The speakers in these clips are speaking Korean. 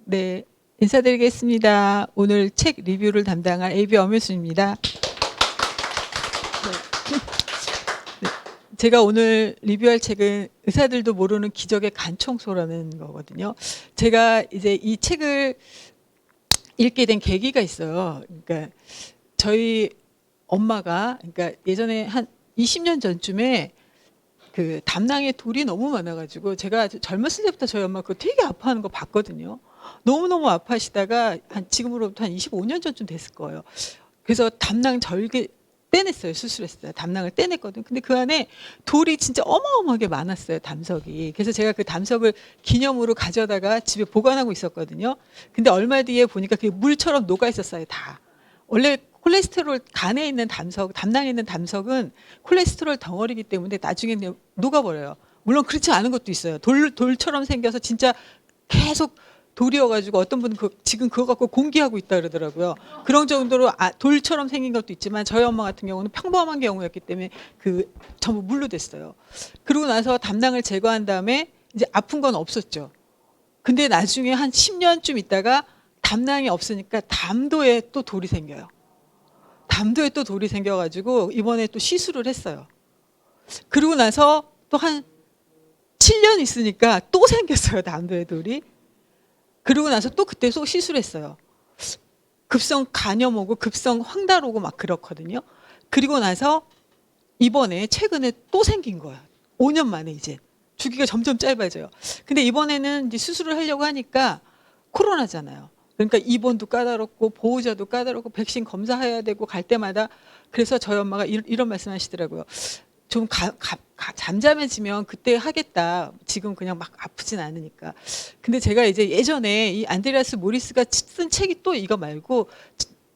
네, 인사드리겠습니다. 오늘 책 리뷰를 담당할 AB 엄효순입니다. 네, 제가 오늘 리뷰할 책은 의사들도 모르는 기적의 간청소라는 거거든요. 제가 이제 이 책을 읽게 된 계기가 있어요. 그러니까 저희 엄마가, 그러니까 예전에 한 20년 전쯤에 그 담낭에 돌이 너무 많아가지고 제가 젊었을 때부터 저희 엄마 그거 되게 아파하는 거 봤거든요. 너무너무 아파하시다가 지금으로부터 한 25년 전쯤 됐을 거예요. 그래서 담낭 절개 떼냈어요. 수술했어요. 담낭을 떼냈거든요. 근데 그 안에 돌이 진짜 어마어마하게 많았어요. 담석이. 그래서 제가 그 담석을 기념으로 가져다가 집에 보관하고 있었거든요. 근데 얼마 뒤에 보니까 그게 물처럼 녹아 있었어요. 다. 원래 콜레스테롤 간에 있는 담석, 담낭에 있는 담석은 콜레스테롤 덩어리이기 때문에 나중에 녹아버려요. 물론 그렇지 않은 것도 있어요. 돌처럼 생겨서 진짜 계속 돌이어가지고 어떤 분은 지금 그거 갖고 공기하고 있다 그러더라고요. 그런 정도로 돌처럼 생긴 것도 있지만 저희 엄마 같은 경우는 평범한 경우였기 때문에 그 전부 물로 됐어요. 그러고 나서 담낭을 제거한 다음에 이제 아픈 건 없었죠. 근데 나중에 한 10년쯤 있다가 담낭이 없으니까 담도에 또 돌이 생겨요. 담도에 또 돌이 생겨가지고 이번에 또 시술을 했어요. 그러고 나서 또 한 7년 있으니까 또 생겼어요. 담도에 돌이. 그러고 나서 또 그때 또 시술했어요. 급성 간염 오고 급성 황달 오고 막 그렇거든요. 그리고 나서 이번에 최근에 또 생긴 거예요. 5년 만에 이제. 주기가 점점 짧아져요. 근데 이번에는 이제 수술을 하려고 하니까 코로나잖아요. 그러니까 입원도 까다롭고 보호자도 까다롭고 백신 검사해야 되고 갈 때마다. 그래서 저희 엄마가 이런 말씀 하시더라고요. 좀 잠잠해지면 그때 하겠다. 지금 그냥 막 아프진 않으니까. 근데 제가 이제 예전에 이 안드레아스 모리스가 쓴 책이 또 이거 말고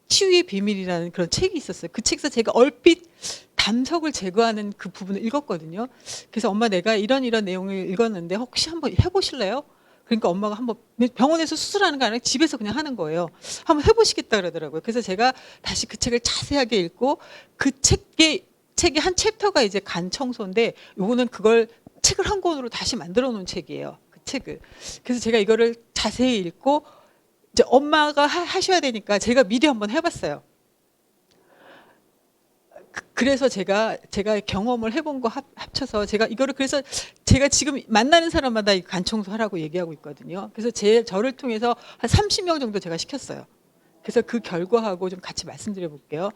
치유의 비밀이라는 그런 책이 있었어요. 그 책에서 제가 얼핏 담석을 제거하는 그 부분을 읽었거든요. 그래서 엄마 내가 이런 내용을 읽었는데 혹시 한번 해보실래요? 그러니까 엄마가 한번 병원에서 수술하는 거 아니라 집에서 그냥 하는 거예요. 한번 해보시겠다 그러더라고요. 그래서 제가 다시 그 책을 자세하게 읽고 그 책의 한 챕터가 이제 간 청소인데 요거는 그걸 책을 한 권으로 다시 만들어 놓은 책이에요. 그 책을. 그래서 제가 이거를 자세히 읽고 이제 엄마가 하셔야 되니까 제가 미리 한번 해봤어요. 그래서 제가 경험을 해본 거 합쳐서 제가 이거를 그래서 제가 지금 만나는 사람마다 이 간청소 하라고 얘기하고 있거든요. 그래서 저를 통해서 한 30명 정도 제가 시켰어요. 그래서 그 결과하고 좀 같이 말씀드려 볼게요.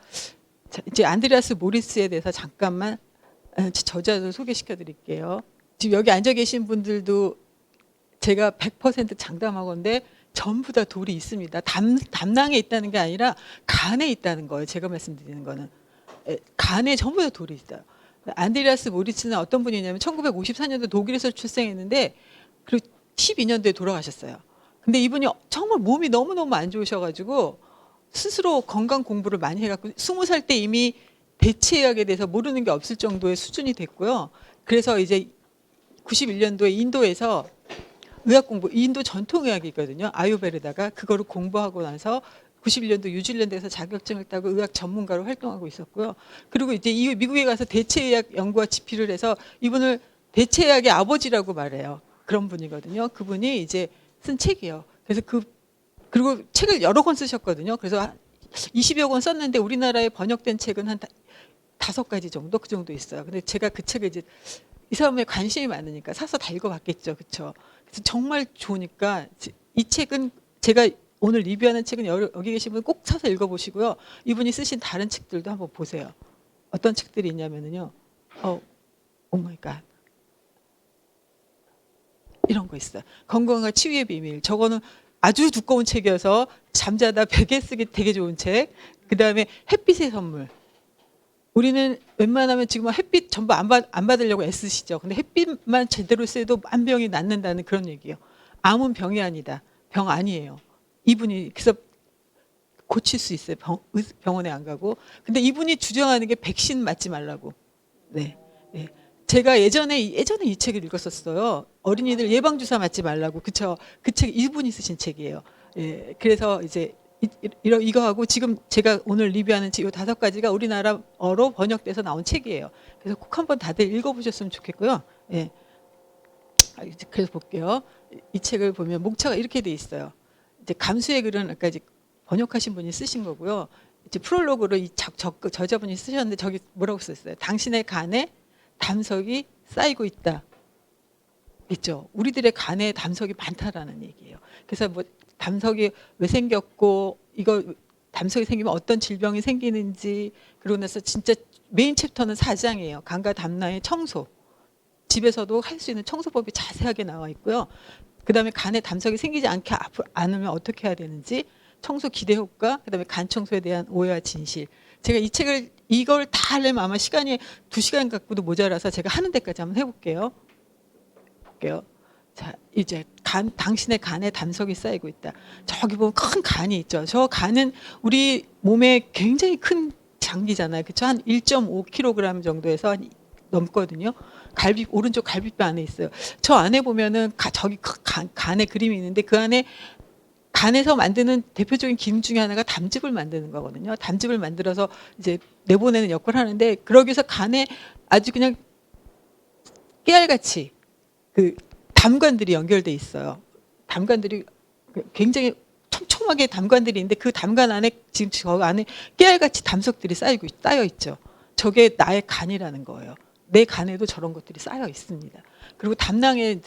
자, 이제 안드레아스 모리스에 대해서 잠깐만 저자를 소개시켜 드릴게요. 지금 여기 앉아 계신 분들도 제가 100% 장담하건데 전부 다 돌이 있습니다. 담낭에 있다는 게 아니라 간에 있다는 거예요. 제가 말씀드리는 거는. 간에 전부 다 돌이 있어요. 안드레아스 모리스는 어떤 분이냐면 1954년도 독일에서 출생했는데 그리고 12년도에 돌아가셨어요. 근데 이분이 정말 몸이 너무너무 안 좋으셔가지고 스스로 건강 공부를 많이 해갖고 20살 때 이미 대체의학에 대해서 모르는 게 없을 정도의 수준이 됐고요. 그래서 이제 91년도에 인도에서 의학 공부, 인도 전통의학이거든요. 아유베르다가 그거를 공부하고 나서 91년도 뉴질랜드에서 자격증을 따고 의학 전문가로 활동하고 있었고요. 그리고 이제 미국에 가서 대체의학 연구와 집필을 해서 이분을 대체의학의 아버지라고 말해요. 그런 분이거든요. 그분이 이제 쓴 책이에요. 그래서 그리고 책을 여러 권 쓰셨거든요. 그래서 20여 권 썼는데 우리나라에 번역된 책은 한 5가지 정도 그 정도 있어요. 근데 제가 그 책을 이제 이 사람에 관심이 많으니까 사서 다 읽어봤겠죠. 그렇죠? 그래서 정말 좋으니까 이 책은 제가 오늘 리뷰하는 책은 여기 계신 분 꼭 사서 읽어보시고요. 이분이 쓰신 다른 책들도 한번 보세요. 어떤 책들이 있냐면요. 오 마이 갓. 이런 거 있어요. 건강과 치유의 비밀. 저거는 아주 두꺼운 책이어서 잠자다 베개 쓰기 되게 좋은 책. 그다음에 햇빛의 선물. 우리는 웬만하면 지금 햇빛 전부 안 받으려고 애쓰시죠. 근데 햇빛만 제대로 쐬도 만병이 낫는다는 그런 얘기예요. 암은 병이 아니다. 병 아니에요. 이분이 그래서 고칠 수 있어요. 병원에 안 가고. 근데 이분이 주장하는 게 백신 맞지 말라고. 네. 네. 제가 예전에 이 책을 읽었었어요. 어린이들 예방주사 맞지 말라고. 그쵸? 그 책 이분이 쓰신 책이에요. 예. 그래서 이제 이거 하고 지금 제가 오늘 리뷰하는 이 5가지가 우리나라어로 번역돼서 나온 책이에요. 그래서 꼭 한번 다들 읽어보셨으면 좋겠고요. 예. 이제 그래서 볼게요. 이 책을 보면 목차가 이렇게 돼 있어요. 이제 감수의 글은 아까 이제 번역하신 분이 쓰신 거고요. 이제 프롤로그로 이 저자분이 쓰셨는데 저기 뭐라고 썼어요? 당신의 간에 담석이 쌓이고 있다. 있죠. 우리들의 간에 담석이 많다라는 얘기예요. 그래서 뭐 담석이 왜 생겼고 이거 담석이 생기면 어떤 질병이 생기는지 그러고 나서 진짜 메인 챕터는 4장이에요. 간과 담낭의 청소. 집에서도 할 수 있는 청소법이 자세하게 나와 있고요. 그다음에 간에 담석이 생기지 않으면 어떻게 해야 되는지, 청소 기대 효과, 그다음에 간 청소에 대한 오해와 진실. 제가 이 책을 이걸 다 하려면 아마 시간이 2시간 갖고도 모자라서 제가 하는 데까지 한번 해볼게요. 자, 이제 당신의 간에 담석이 쌓이고 있다. 저기 보면 큰 간이 있죠. 저 간은 우리 몸에 굉장히 큰 장기잖아요. 그렇죠? 한 1.5kg 정도에서 넘거든요. 오른쪽 갈비뼈 안에 있어요. 저 안에 보면은 저기 간의 그림이 있는데 그 안에 간에서 만드는 대표적인 기능 중에 하나가 담즙을 만드는 거거든요. 담즙을 만들어서 이제 내보내는 역할을 하는데, 그러기 위해서 간에 아주 그냥 깨알같이 그 담관들이 연결돼 있어요. 담관들이 굉장히 촘촘하게 담관들이 있는데 그 담관 안에 지금 저 안에 깨알같이 담석들이 쌓여 있죠. 저게 나의 간이라는 거예요. 내 간에도 저런 것들이 쌓여 있습니다. 그리고 담낭에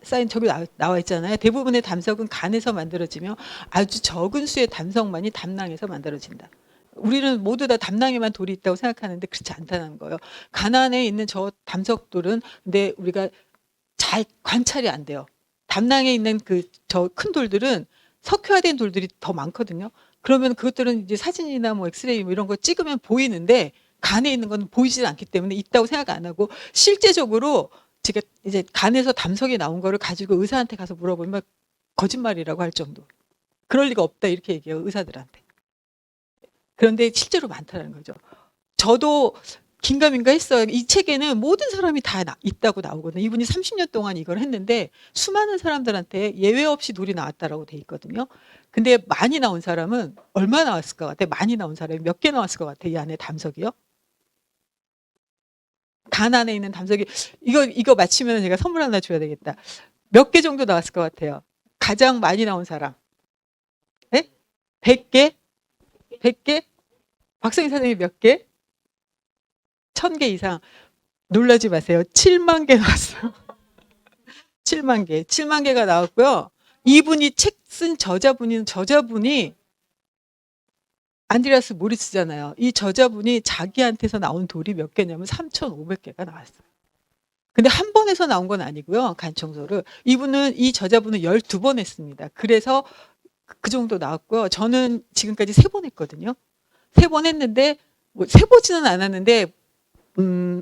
쌓인 저기 나와 있잖아요. 대부분의 담석은 간에서 만들어지며 아주 적은 수의 담석만이 담낭에서 만들어진다. 우리는 모두 다 담낭에만 돌이 있다고 생각하는데 그렇지 않다는 거예요. 간 안에 있는 저 담석들은 근데 우리가 잘 관찰이 안 돼요. 담낭에 있는 저 큰 돌들은 석회화된 돌들이 더 많거든요. 그러면 그것들은 이제 사진이나 뭐 엑스레이 뭐 이런 거 찍으면 보이는데 간에 있는 건 보이지 않기 때문에 있다고 생각 안 하고, 실제적으로 제가 이제 간에서 담석이 나온 거를 가지고 의사한테 가서 물어보면 거짓말이라고 할 정도. 그럴 리가 없다 이렇게 얘기해요, 의사들한테. 그런데 실제로 많다는 거죠. 저도 긴가민가 했어요. 이 책에는 모든 사람이 다 있다고 나오거든요. 이분이 30년 동안 이걸 했는데 수많은 사람들한테 예외 없이 돌이 나왔다라고 돼 있거든요. 근데 많이 나온 사람은 얼마 나왔을 것 같아요? 많이 나온 사람이 몇 개 나왔을 것 같아요? 이 안에 담석이요? 간 안에 있는 담석이 이거 맞히면 제가 선물 하나 줘야 되겠다. 몇 개 정도 나왔을 것 같아요? 가장 많이 나온 사람. 네? 100개? 100개? 박성희 사장님이 몇 개? 1000개 이상. 놀라지 마세요. 7만 개 나왔어요. 7만 개. 7만 개가 나왔고요. 이분이 책 쓴 저자분이 안드레아스 모리스잖아요. 이 저자분이 자기한테서 나온 돌이 몇 개냐면 3,500개가 나왔어요. 근데 한 번에서 나온 건 아니고요. 간 청소를. 이 저자분은 12번 했습니다. 그래서 그 정도 나왔고요. 저는 지금까지 3번 했거든요. 3번 했는데 뭐 세보지는 않았는데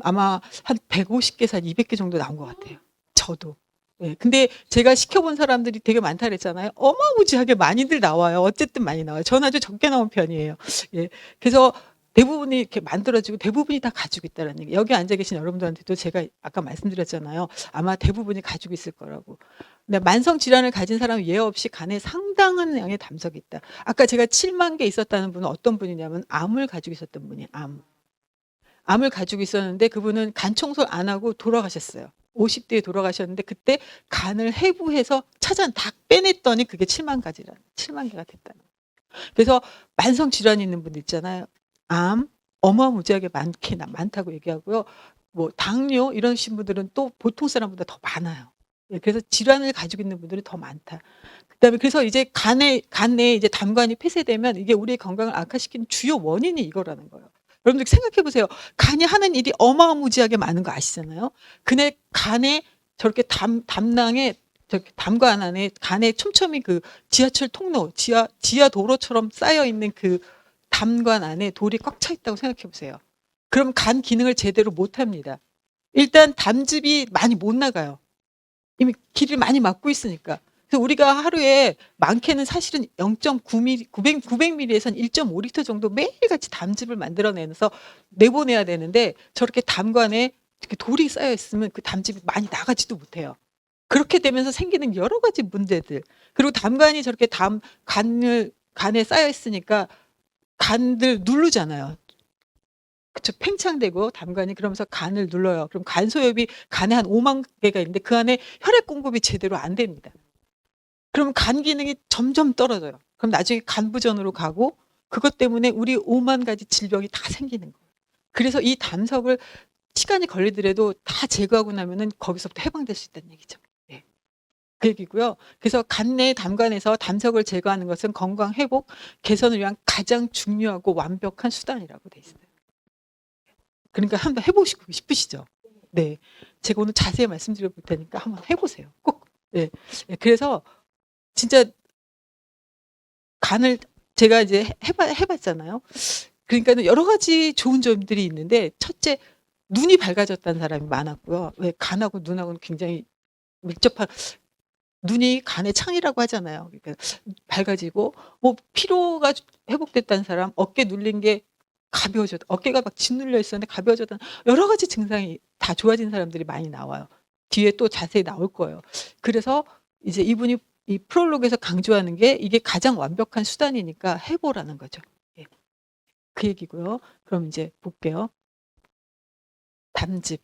아마 한 150개에서 한 200개 정도 나온 것 같아요. 저도. 예. 근데 제가 시켜본 사람들이 되게 많다 그랬잖아요. 어마무지하게 많이들 나와요. 어쨌든 많이 나와요. 저는 아주 적게 나온 편이에요. 예. 그래서 대부분이 이렇게 만들어지고 대부분이 다 가지고 있다는 얘기. 여기 앉아 계신 여러분들한테도 제가 아까 말씀드렸잖아요. 아마 대부분이 가지고 있을 거라고. 근데 만성 질환을 가진 사람은 예외 없이 간에 상당한 양의 담석이 있다. 아까 제가 7만 개 있었다는 분은 어떤 분이냐면 암을 가지고 있었던 분이에요. 암을 가지고 있었는데 그분은 간 청소를 안 하고 돌아가셨어요. 50대에 돌아가셨는데 그때 간을 해부해서 다 빼냈더니 그게 7만 개가 됐다는 거예요. 그래서 만성 질환이 있는 분들 있잖아요. 암 어마무지하게 많다고 얘기하고요. 뭐 당뇨 이러신 분들은 또 보통 사람보다 더 많아요. 예, 그래서 질환을 가지고 있는 분들이 더 많다. 그다음에 그래서 이제 간 내에 이제 담관이 폐쇄되면 이게 우리의 건강을 악화시키는 주요 원인이 이거라는 거예요. 여러분들 생각해 보세요. 간이 하는 일이 어마무지하게 많은 거 아시잖아요. 근데 간에 저렇게 담낭에 저렇게 담관 안에 간에 촘촘히 그 지하철 통로, 지하 도로처럼 쌓여 있는 그 담관 안에 돌이 꽉 차 있다고 생각해 보세요. 그럼 간 기능을 제대로 못 합니다. 일단 담즙이 많이 못 나가요. 이미 길을 많이 막고 있으니까. 그래서 우리가 하루에 많게는 사실은 0.9ml, 900ml에서 1.5리터 정도 매일같이 담즙을 만들어내서 내보내야 되는데 저렇게 담관에 이렇게 돌이 쌓여 있으면 그 담즙이 많이 나가지도 못해요. 그렇게 되면서 생기는 여러 가지 문제들. 그리고 담관이 저렇게 간을 간에 쌓여 있으니까 간을 누르잖아요. 그쵸. 팽창되고 담관이 그러면서 간을 눌러요. 그럼 간 소엽이 간에 한 5만 개가 있는데 그 안에 혈액 공급이 제대로 안 됩니다. 그럼 간 기능이 점점 떨어져요. 그럼 나중에 간부전으로 가고 그것 때문에 우리 5만 가지 질병이 다 생기는 거예요. 그래서 이 담석을 시간이 걸리더라도 다 제거하고 나면은 거기서부터 해방될 수 있다는 얘기죠. 네. 그 얘기고요. 그래서 간 내 담관에서 담석을 제거하는 것은 건강 회복, 개선을 위한 가장 중요하고 완벽한 수단이라고 돼 있어요. 그러니까 한번 해보시고 싶으시죠? 네. 제가 오늘 자세히 말씀드려 볼 테니까 한번 해보세요. 꼭. 네. 네. 그래서 진짜 간을 제가 이제 해봤잖아요. 그러니까는 여러 가지 좋은 점들이 있는데 첫째 눈이 밝아졌다는 사람이 많았고요. 왜 간하고 눈하고는 굉장히 밀접한 눈이 간의 창이라고 하잖아요. 그러니까 밝아지고 뭐 피로가 회복됐다는 사람, 어깨 눌린 게 가벼워졌다. 어깨가 막 짓눌려 있었는데 가벼워졌다. 여러 가지 증상이 다 좋아진 사람들이 많이 나와요. 뒤에 또 자세히 나올 거예요. 그래서 이제 이분이 이 프롤로그에서 강조하는 게 이게 가장 완벽한 수단이니까 해보라는 거죠. 예. 그 얘기고요. 그럼 이제 볼게요. 담즙.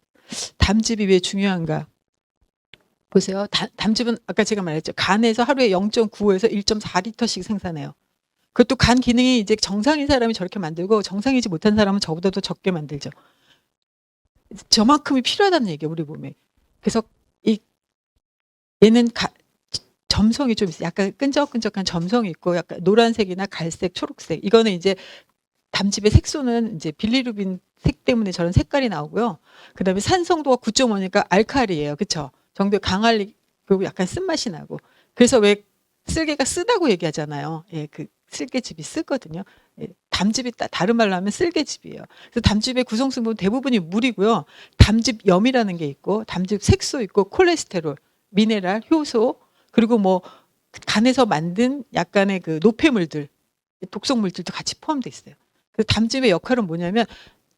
담즙이 왜 중요한가? 보세요. 담즙은 아까 제가 말했죠. 간에서 하루에 0.95에서 1.4리터씩 생산해요. 그것도 간 기능이 이제 정상인 사람이 저렇게 만들고 정상이지 못한 사람은 저보다 더 적게 만들죠. 저만큼이 필요하다는 얘기예요, 우리 몸에. 그래서 이 얘는 점성이 좀 있어요. 약간 끈적끈적한 점성이 있고 약간 노란색이나 갈색, 초록색. 이거는 이제 담즙의 색소는 이제 빌리루빈 색 때문에 저런 색깔이 나오고요. 그다음에 산성도가 9.5니까 알칼리예요. 그렇죠? 정도의 강할리 그리고 약간 쓴맛이 나고. 그래서 왜 쓸개가 쓰다고 얘기하잖아요. 예, 그 쓸개즙이 쓰거든요. 예, 담즙이 다른 말로 하면 쓸개즙이에요. 그래서 담즙의 구성 성분 대부분이 물이고요. 담즙염이라는 게 있고 담즙 색소 있고 콜레스테롤, 미네랄, 효소 그리고 뭐 간에서 만든 약간의 그 노폐물들, 독성물들도 같이 포함되어 있어요. 그 담즙의 역할은 뭐냐면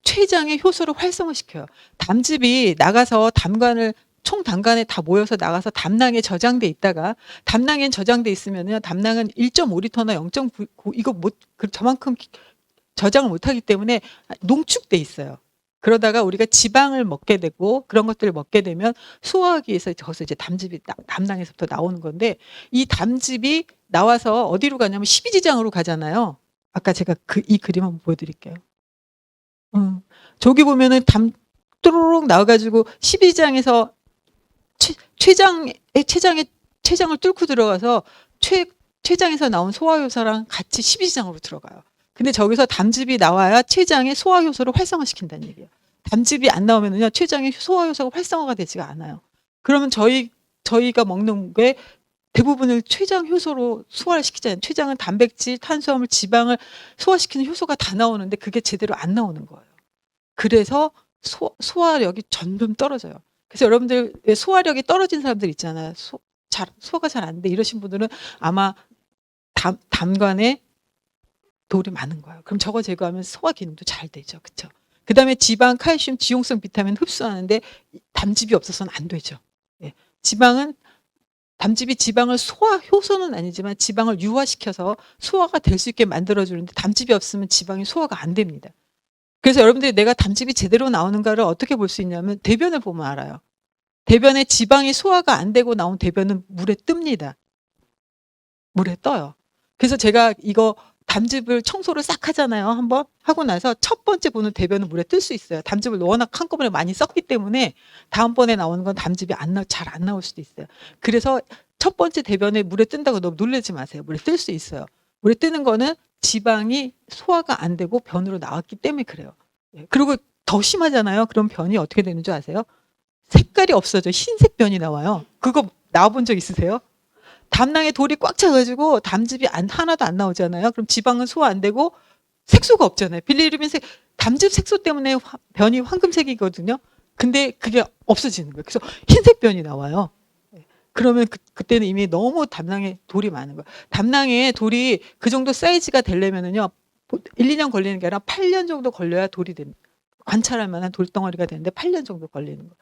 췌장의 효소를 활성화시켜요. 담즙이 나가서 담관을 총 담관에 다 모여서 나가서 담낭에 저장돼 있다가 담낭에 저장돼 있으면요. 담낭은 1.5리터나 0.9 이거 못 저만큼 저장을 못하기 때문에 농축돼 있어요. 그러다가 우리가 지방을 먹게 되고 그런 것들을 먹게 되면 소화하기 위해서 저기서 이제 담즙이 담낭에서부터 나오는 건데 이 담즙이 나와서 어디로 가냐면 십이지장으로 가잖아요. 아까 제가 이 그림 한번 보여드릴게요. 저기 보면은 또로록 나와가지고 십이지장에서 췌장을 뚫고 들어가서 췌장에서 나온 소화효소랑 같이 십이지장으로 들어가요. 근데 저기서 담즙이 나와야 췌장의 소화효소를 활성화시킨다는 얘기예요. 담즙이 안 나오면은요, 췌장의 소화효소가 활성화가 되지가 않아요. 그러면 저희가 먹는 게 대부분을 췌장 효소로 소화를 시키잖아요. 췌장은 단백질, 탄수화물, 지방을 소화시키는 효소가 다 나오는데 그게 제대로 안 나오는 거예요. 그래서 소화력이 점점 떨어져요. 그래서 여러분들 소화력이 떨어진 사람들 있잖아요. 소화가 잘 안 돼 이러신 분들은 아마 담관에 돌이 많은 거예요. 그럼 저거 제거하면 소화 기능도 잘 되죠. 그렇죠? 그다음에 지방, 칼슘, 지용성 비타민 흡수하는데 담즙이 없어서는 안 되죠. 예. 담즙이 지방을 효소는 아니지만 지방을 유화시켜서 소화가 될 수 있게 만들어주는데 담즙이 없으면 지방이 소화가 안 됩니다. 그래서 여러분들이 내가 담즙이 제대로 나오는가를 어떻게 볼 수 있냐면 대변을 보면 알아요. 대변에 지방이 소화가 안 되고 나온 대변은 물에 뜹니다. 물에 떠요. 그래서 제가 이거 담즙을 청소를 싹 하잖아요. 한번 하고 나서 첫 번째 보는 대변은 물에 뜰 수 있어요. 담즙을 워낙 한꺼번에 많이 썼기 때문에 다음번에 나오는 건 담즙이 잘 안 나올 수도 있어요. 그래서 첫 번째 대변에 물에 뜬다고 너무 놀라지 마세요. 물에 뜰 수 있어요. 물에 뜨는 거는 지방이 소화가 안 되고 변으로 나왔기 때문에 그래요. 그리고 더 심하잖아요. 그럼 변이 어떻게 되는 줄 아세요? 색깔이 없어져. 흰색 변이 나와요. 그거 나와본 적 있으세요? 담낭에 돌이 꽉 차가지고 담즙이 하나도 안 나오잖아요. 그럼 지방은 소화 안 되고 색소가 없잖아요. 빌리루빈 담즙 색소 때문에 변이 황금색이거든요. 근데 그게 없어지는 거예요. 그래서 흰색 변이 나와요. 그러면 그때는 이미 너무 담낭에 돌이 많은 거예요. 담낭에 돌이 그 정도 사이즈가 되려면은요, 1, 2년 걸리는 게 아니라 8년 정도 걸려야 돌이 됩니다. 관찰할 만한 돌덩어리가 되는데 8년 정도 걸리는 거예요.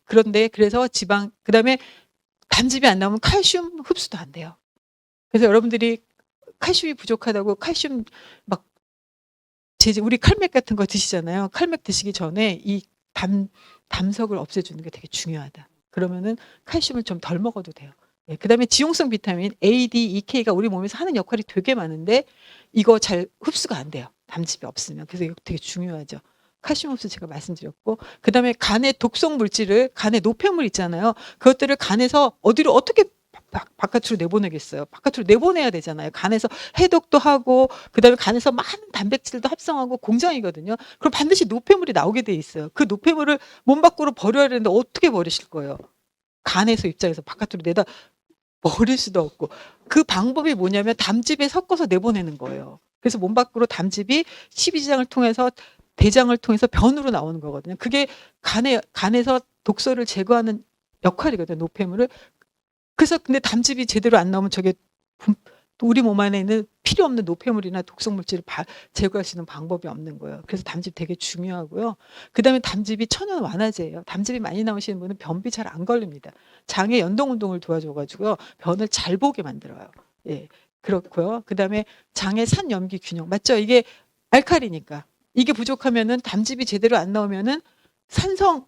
그런데 그래서 그다음에 담즙이 안 나오면 칼슘 흡수도 안 돼요. 그래서 여러분들이 칼슘이 부족하다고 칼슘 막 우리 칼맥 같은 거 드시잖아요. 칼맥 드시기 전에 이 담석을 없애주는 게 되게 중요하다. 그러면은 칼슘을 좀 덜 먹어도 돼요. 예, 그다음에 지용성 비타민 A, D, E, K가 우리 몸에서 하는 역할이 되게 많은데 이거 잘 흡수가 안 돼요. 담즙이 없으면. 그래서 이거 되게 중요하죠. 칼슘 흡수 제가 말씀드렸고, 그다음에 간의 독성 물질을, 간의 노폐물 있잖아요. 그것들을 간에서 어디로 어떻게 바깥으로 내보내겠어요. 바깥으로 내보내야 되잖아요. 간에서 해독도 하고 그다음에 간에서 많은 단백질도 합성하고 공장이거든요. 그럼 반드시 노폐물이 나오게 돼 있어요. 그 노폐물을 몸 밖으로 버려야 되는데 어떻게 버리실 거예요? 간에서 입장에서 바깥으로 내다 버릴 수도 없고. 그 방법이 뭐냐면 담즙에 섞어서 내보내는 거예요. 그래서 몸 밖으로 담즙이 십이지장을 통해서 대장을 통해서 변으로 나오는 거거든요. 그게 간에서 독소를 제거하는 역할이거든요. 노폐물을. 그래서 근데 담즙이 제대로 안 나오면 저게 우리 몸 안에 있는 필요 없는 노폐물이나 독성 물질을 제거할 수 있는 방법이 없는 거예요. 그래서 담즙 되게 중요하고요. 그다음에 담즙이 천연 완화제예요. 담즙이 많이 나오시는 분은 변비 잘 안 걸립니다. 장의 연동 운동을 도와줘가지고요. 변을 잘 보게 만들어요. 예, 그렇고요. 그다음에 장의 산염기 균형 맞죠? 이게 알칼리니까 이게 부족하면은 담즙이 제대로 안 나오면은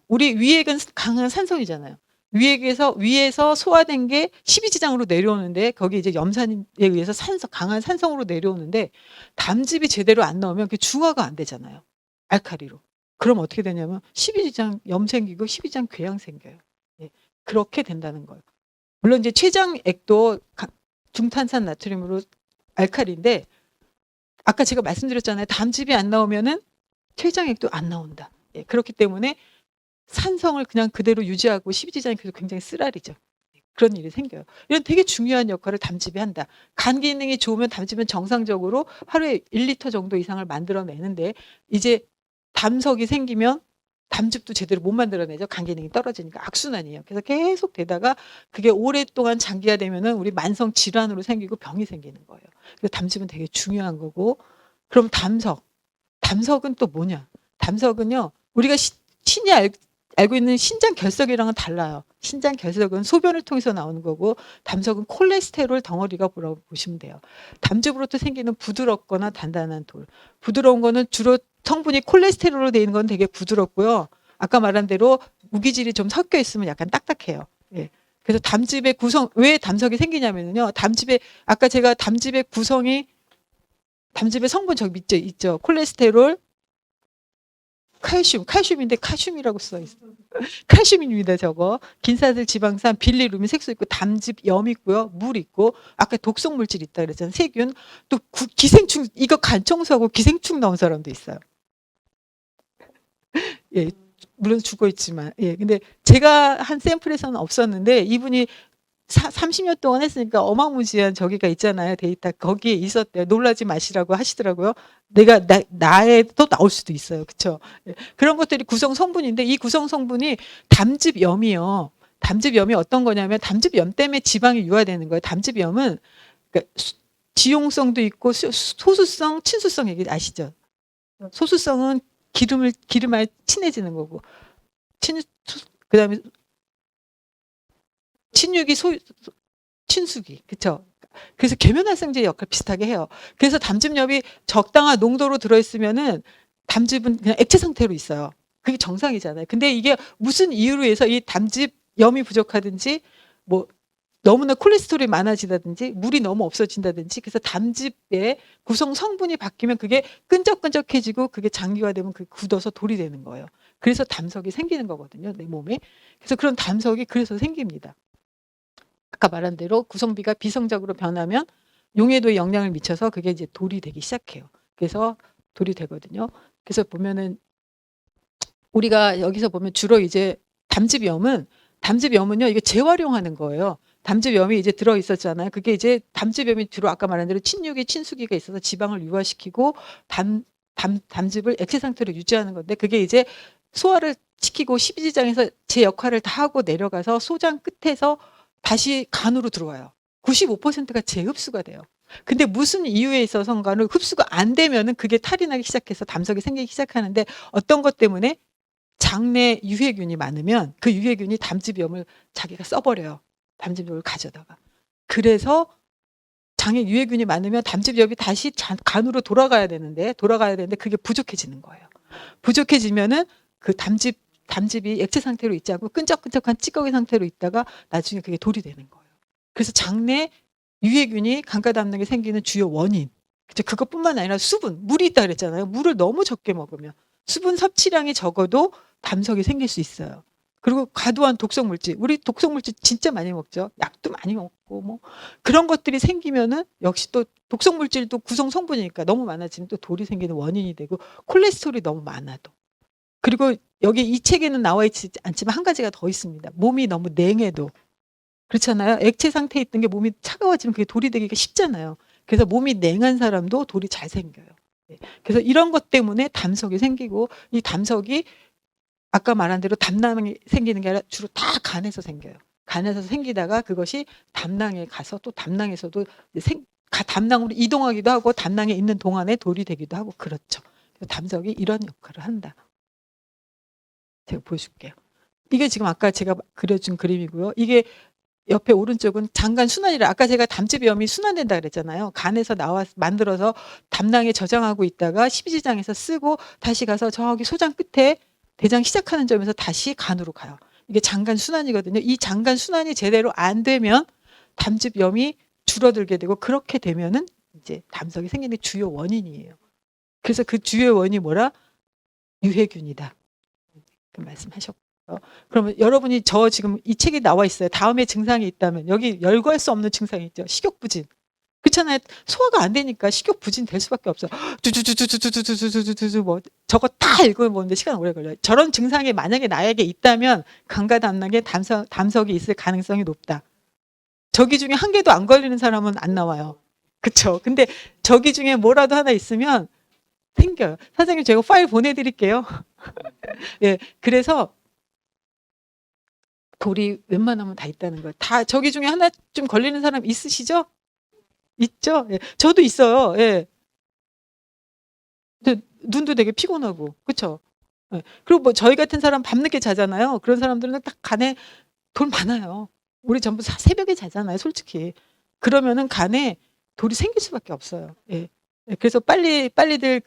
우리 위액은 강한 산성이잖아요. 위에서 소화된 게 십이지장으로 내려오는데 거기 이제 염산에 의해서 강한 산성으로 내려오는데 담즙이 제대로 안 나오면 그게 중화가 안 되잖아요. 알칼리로. 그럼 어떻게 되냐면 십이지장 염 생기고 십이지장 궤양 생겨요. 예, 그렇게 된다는 거예요. 물론 이제 췌장액도 중탄산 나트륨으로 알칼리인데 아까 제가 말씀드렸잖아요. 담즙이 안 나오면은 췌장액도 안 나온다. 예, 그렇기 때문에 산성을 그냥 그대로 유지하고 십이지장이 계속 굉장히 쓰라리죠. 그런 일이 생겨요. 이런 되게 중요한 역할을 담즙이 한다. 간 기능이 좋으면 담즙은 정상적으로 하루에 1리터 정도 이상을 만들어내는데 이제 담석이 생기면 담즙도 제대로 못 만들어내죠. 간 기능이 떨어지니까 악순환이에요. 그래서 계속 되다가 그게 오랫동안 장기화되면은 우리 만성 질환으로 생기고 병이 생기는 거예요. 그래서 담즙은 되게 중요한 거고 그럼 담석은 또 뭐냐? 담석은요. 우리가 신이 알고 있는 신장 결석이랑은 달라요. 신장 결석은 소변을 통해서 나오는 거고 담석은 콜레스테롤 덩어리가 뭐라고 보시면 돼요. 담즙으로부터 생기는 부드럽거나 단단한 돌. 부드러운 거는 주로 성분이 콜레스테롤로 되어 있는 건 되게 부드럽고요. 아까 말한 대로 무기질이 좀 섞여 있으면 약간 딱딱해요. 예. 그래서 담즙의 구성 왜 담석이 생기냐면요. 아까 제가 담즙의 성분 저기 있죠. 콜레스테롤, 칼슘인데 칼슘이라고 써 있어요. 칼슘입니다, 저거. 긴사슬 지방산, 빌리루빈, 색소 있고, 담즙, 염 있고요, 물 있고, 아까 독성 물질 있다 그랬잖아요. 세균, 또 기생충, 이거 간 청소하고 기생충 나온 사람도 있어요. 예, 물론 죽어 있지만, 예, 근데 제가 한 샘플에서는 없었는데 이분이 30년 동안 했으니까 어마무지한 저기가 있잖아요. 데이터 거기에 있었대요. 놀라지 마시라고 하시더라고요. 나에도 나올 수도 있어요. 그렇죠? 그런 것들이 구성 성분인데 이 구성 성분이 담즙염이요. 담즙염이 어떤 거냐면 담즙염 때문에 지방이 유화되는 거예요. 담즙염은 그러니까 지용성도 있고 소수성, 친수성 얘기 아시죠? 소수성은 기름알 친해지는 거고 그다음에 친수기, 그렇죠? 그래서 계면활성제 역할 비슷하게 해요. 그래서 담즙염이 적당한 농도로 들어있으면은 담즙은 그냥 액체 상태로 있어요. 그게 정상이잖아요. 근데 이게 무슨 이유로 해서 이 담즙염이 부족하든지 뭐 너무나 콜레스테롤이 많아지다든지 물이 너무 없어진다든지 그래서 담즙의 구성 성분이 바뀌면 그게 끈적끈적해지고 그게 장기화되면 그게 굳어서 돌이 되는 거예요. 그래서 담석이 생기는 거거든요. 내 몸에. 그래서 그런 담석이 그래서 생깁니다. 아까 말한 대로 구성비가 비성적으로 변하면 용해도에 영향을 미쳐서 그게 이제 돌이 되기 시작해요. 그래서 돌이 되거든요. 그래서 보면은 우리가 여기서 보면 주로 이제 담즙염은요 이게 재활용하는 거예요. 담즙염이 이제 들어 있었잖아요. 그게 이제 담즙염이 주로 아까 말한 대로 친수기가 있어서 지방을 유화시키고 담즙을 액체 상태로 유지하는 건데 그게 이제 소화를 시키고 십이지장에서 제 역할을 다 하고 내려가서 소장 끝에서 다시 간으로 들어와요. 95%가 재흡수가 돼요. 근데 무슨 이유에 있어서인가는 흡수가 안 되면은 그게 탈이 나기 시작해서 담석이 생기기 시작하는데 어떤 것 때문에 장내 유해균이 많으면 그 유해균이 담즙염을 자기가 써버려요. 담즙염을 가져다가. 그래서 장에 유해균이 많으면 담즙엽이 다시 간으로 돌아가야 되는데 그게 부족해지는 거예요. 부족해지면은 그 담즙이 액체 상태로 있지 않고 끈적끈적한 찌꺼기 상태로 있다가 나중에 그게 돌이 되는 거예요. 그래서 장내 유해균이 간과 담낭에 생기는 주요 원인. 그것뿐만 아니라 수분, 물이 있다 그랬잖아요. 물을 너무 적게 먹으면 수분 섭취량이 적어도 담석이 생길 수 있어요. 그리고 과도한 독성 물질, 우리 독성 물질 진짜 많이 먹죠. 약도 많이 먹고 뭐 그런 것들이 생기면은 역시 또 독성 물질도 구성 성분이니까 너무 많아지면 또 돌이 생기는 원인이 되고 콜레스테롤이 너무 많아도. 그리고 여기 이 책에는 나와 있지 않지만 한 가지가 더 있습니다. 몸이 너무 냉해도. 그렇잖아요. 액체 상태에 있던 게 몸이 차가워지면 그게 돌이 되기가 쉽잖아요. 그래서 몸이 냉한 사람도 돌이 잘 생겨요. 그래서 이런 것 때문에 담석이 생기고 이 담석이 아까 말한 대로 담낭에 생기는 게 아니라 주로 다 간에서 생겨요. 간에서 생기다가 그것이 담낭에 가서 또 담낭에서도 담낭으로 이동하기도 하고 담낭에 있는 동안에 돌이 되기도 하고 그렇죠. 담석이 이런 역할을 한다. 제가 보여줄게요. 이게 지금 아까 제가 그려준 그림이고요. 이게 옆에 오른쪽은 장간 순환이라 아까 제가 담즙염이 순환된다 그랬잖아요. 간에서 만들어서 담낭에 저장하고 있다가 십이지장에서 쓰고 다시 가서 저기 소장 끝에 대장 시작하는 점에서 다시 간으로 가요. 이게 장간 순환이거든요. 이 장간 순환이 제대로 안 되면 담즙염이 줄어들게 되고 그렇게 되면은 이제 담석이 생기는 주요 원인이에요. 그래서 그 주요 원인이 뭐라? 유해균이다. 그 말씀하셨고. 그러면 여러분이 저 지금 이 책에 나와 있어요. 다음에 증상이 있다면 여기 열거할 수 없는 증상이 있죠. 식욕부진. 그렇잖아요. 소화가 안 되니까 식욕부진 될 수밖에 없어요. 두두두두두두두두두두 뭐 저거 다 읽어보는데 시간 오래 걸려요. 저런 증상이 만약에 나에게 있다면 간과 담낭에 담석이 있을 가능성이 높다. 저기 중에 한 개도 안 걸리는 사람은 안 나와요. 그렇죠. 근데 저기 중에 뭐라도 하나 있으면 생겨요. 사장님 제가 파일 보내드릴게요. 예, 그래서 돌이 웬만하면 다 있다는 거예요. 다 저기 중에 하나쯤 걸리는 사람 있으시죠? 있죠? 예. 저도 있어요. 예. 눈도 되게 피곤하고, 그렇죠? 예. 그리고 뭐 저희 같은 사람 밤늦게 자잖아요. 그런 사람들은 딱 간에 돌 많아요. 우리 전부 새벽에 자잖아요, 솔직히. 그러면은 간에 돌이 생길 수밖에 없어요. 예. 예. 그래서 빨리들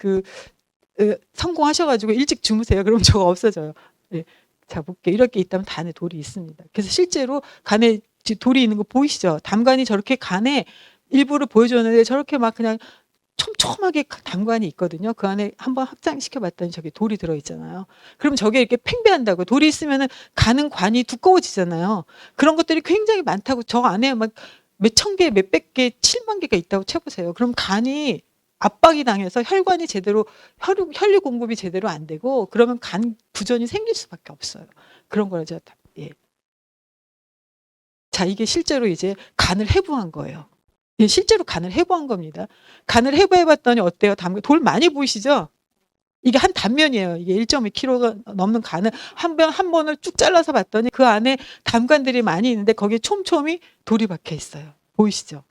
성공하셔가지고 일찍 주무세요. 그럼 저거 없어져요. 예. 자, 볼게요. 이렇게 있다면 간에 돌이 있습니다. 그래서 실제로 간에 돌이 있는 거 보이시죠? 담관이 저렇게 간에 일부를 보여줬는데 저렇게 막 그냥 촘촘하게 담관이 있거든요. 그 안에 한번 확장시켜 봤더니 저기 돌이 들어있잖아요. 그럼 저게 이렇게 팽배한다고. 돌이 있으면은 간은 관이 두꺼워지잖아요. 그런 것들이 굉장히 많다고. 저 안에 막 몇천 개, 몇백 개, 7만 개가 있다고 쳐보세요. 그럼 간이 압박이 당해서 혈관이 제대로 혈류 공급이 제대로 안 되고 그러면 간 부전이 생길 수밖에 없어요. 그런 거죠. 예. 자, 이게 실제로 이제 간을 해부한 거예요. 예, 실제로 간을 해부한 겁니다. 간을 해부해봤더니 어때요? 돌 많이 보이시죠? 이게 한 단면이에요. 이게 1.2kg가 넘는 간을 한 번을 쭉 잘라서 봤더니 그 안에 담관들이 많이 있는데 거기에 촘촘히 돌이 박혀 있어요. 보이시죠?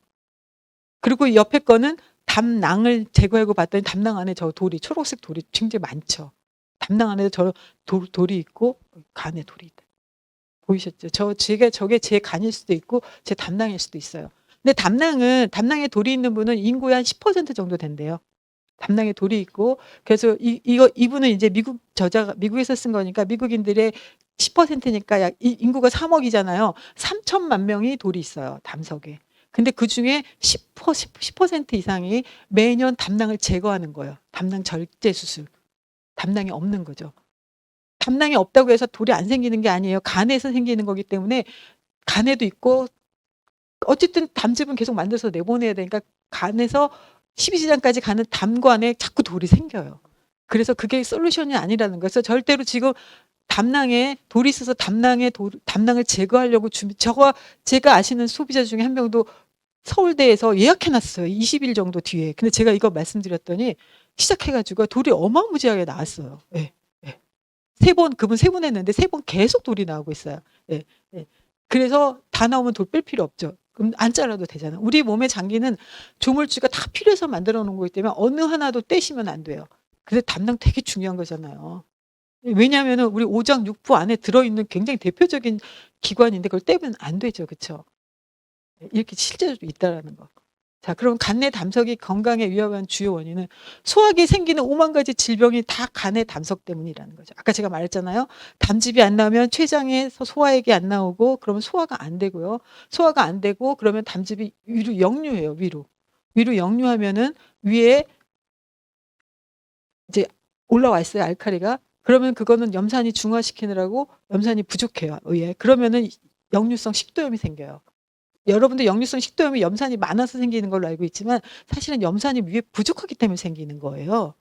그리고 옆에 거는 담낭을 제거하고 봤더니 담낭 안에 저 돌이 초록색 돌이 굉장히 많죠. 담낭 안에 저 돌이 있고 간에 돌이 있다. 보이셨죠? 저게 제 간일 수도 있고 제 담낭일 수도 있어요. 근데 담낭에 돌이 있는 분은 인구의 한 10% 정도 된대요. 담낭에 돌이 있고 그래서 이분은 이제 미국에서 쓴 거니까 미국인들의 10%니까 인구가 3억이잖아요. 3천만 명이 돌이 있어요. 담석에. 근데 그중에 10% 이상이 매년 담낭을 제거하는 거예요. 담낭 절제 수술. 담낭이 없는 거죠. 담낭이 없다고 해서 돌이 안 생기는 게 아니에요. 간에서 생기는 거기 때문에 간에도 있고 어쨌든 담즙은 계속 만들어서 내보내야 되니까 간에서 12지장까지 가는 담관에 자꾸 돌이 생겨요. 그래서 그게 솔루션이 아니라는 거예요. 그래서 절대로 지금 담낭에 돌이 있어서 담낭을 제거하려고 제가 아시는 소비자 중에 한 명도 서울대에서 예약해놨어요. 20일 정도 뒤에. 근데 제가 이거 말씀드렸더니 시작해가지고 돌이 어마무지하게 나왔어요. 예, 예. 그분 세 번 했는데 3번 계속 돌이 나오고 있어요. 예, 예. 그래서 다 나오면 돌 뺄 필요 없죠. 그럼 안 잘라도 되잖아요. 우리 몸의 장기는 조물주가 다 필요해서 만들어 놓은 거기 때문에 어느 하나도 떼시면 안 돼요. 근데 담낭 되게 중요한 거잖아요. 왜냐하면 우리 오장 육부 안에 들어있는 굉장히 대표적인 기관인데 그걸 떼면 안 되죠. 그렇죠? 이렇게 실제로 있다라는 거. 자, 그럼 간내 담석이 건강에 위험한 주요 원인은 소화기에 생기는 5만 가지 질병이 다 간의 담석 때문이라는 거죠. 아까 제가 말했잖아요. 담즙이 안 나오면 췌장에서 소화액이 안 나오고 그러면 소화가 안 되고요. 소화가 안 되고 그러면 담즙이 위로 역류해요. 위로 역류하면은 위에 이제 올라와 있어요. 알칼리가. 그러면 그거는 염산이 중화시키느라고 염산이 부족해요. 의에. 그러면은 역류성 식도염이 생겨요. 여러분들 역류성 식도염이 염산이 많아서 생기는 걸로 알고 있지만 사실은 염산이 위에 부족하기 때문에 생기는 거예요.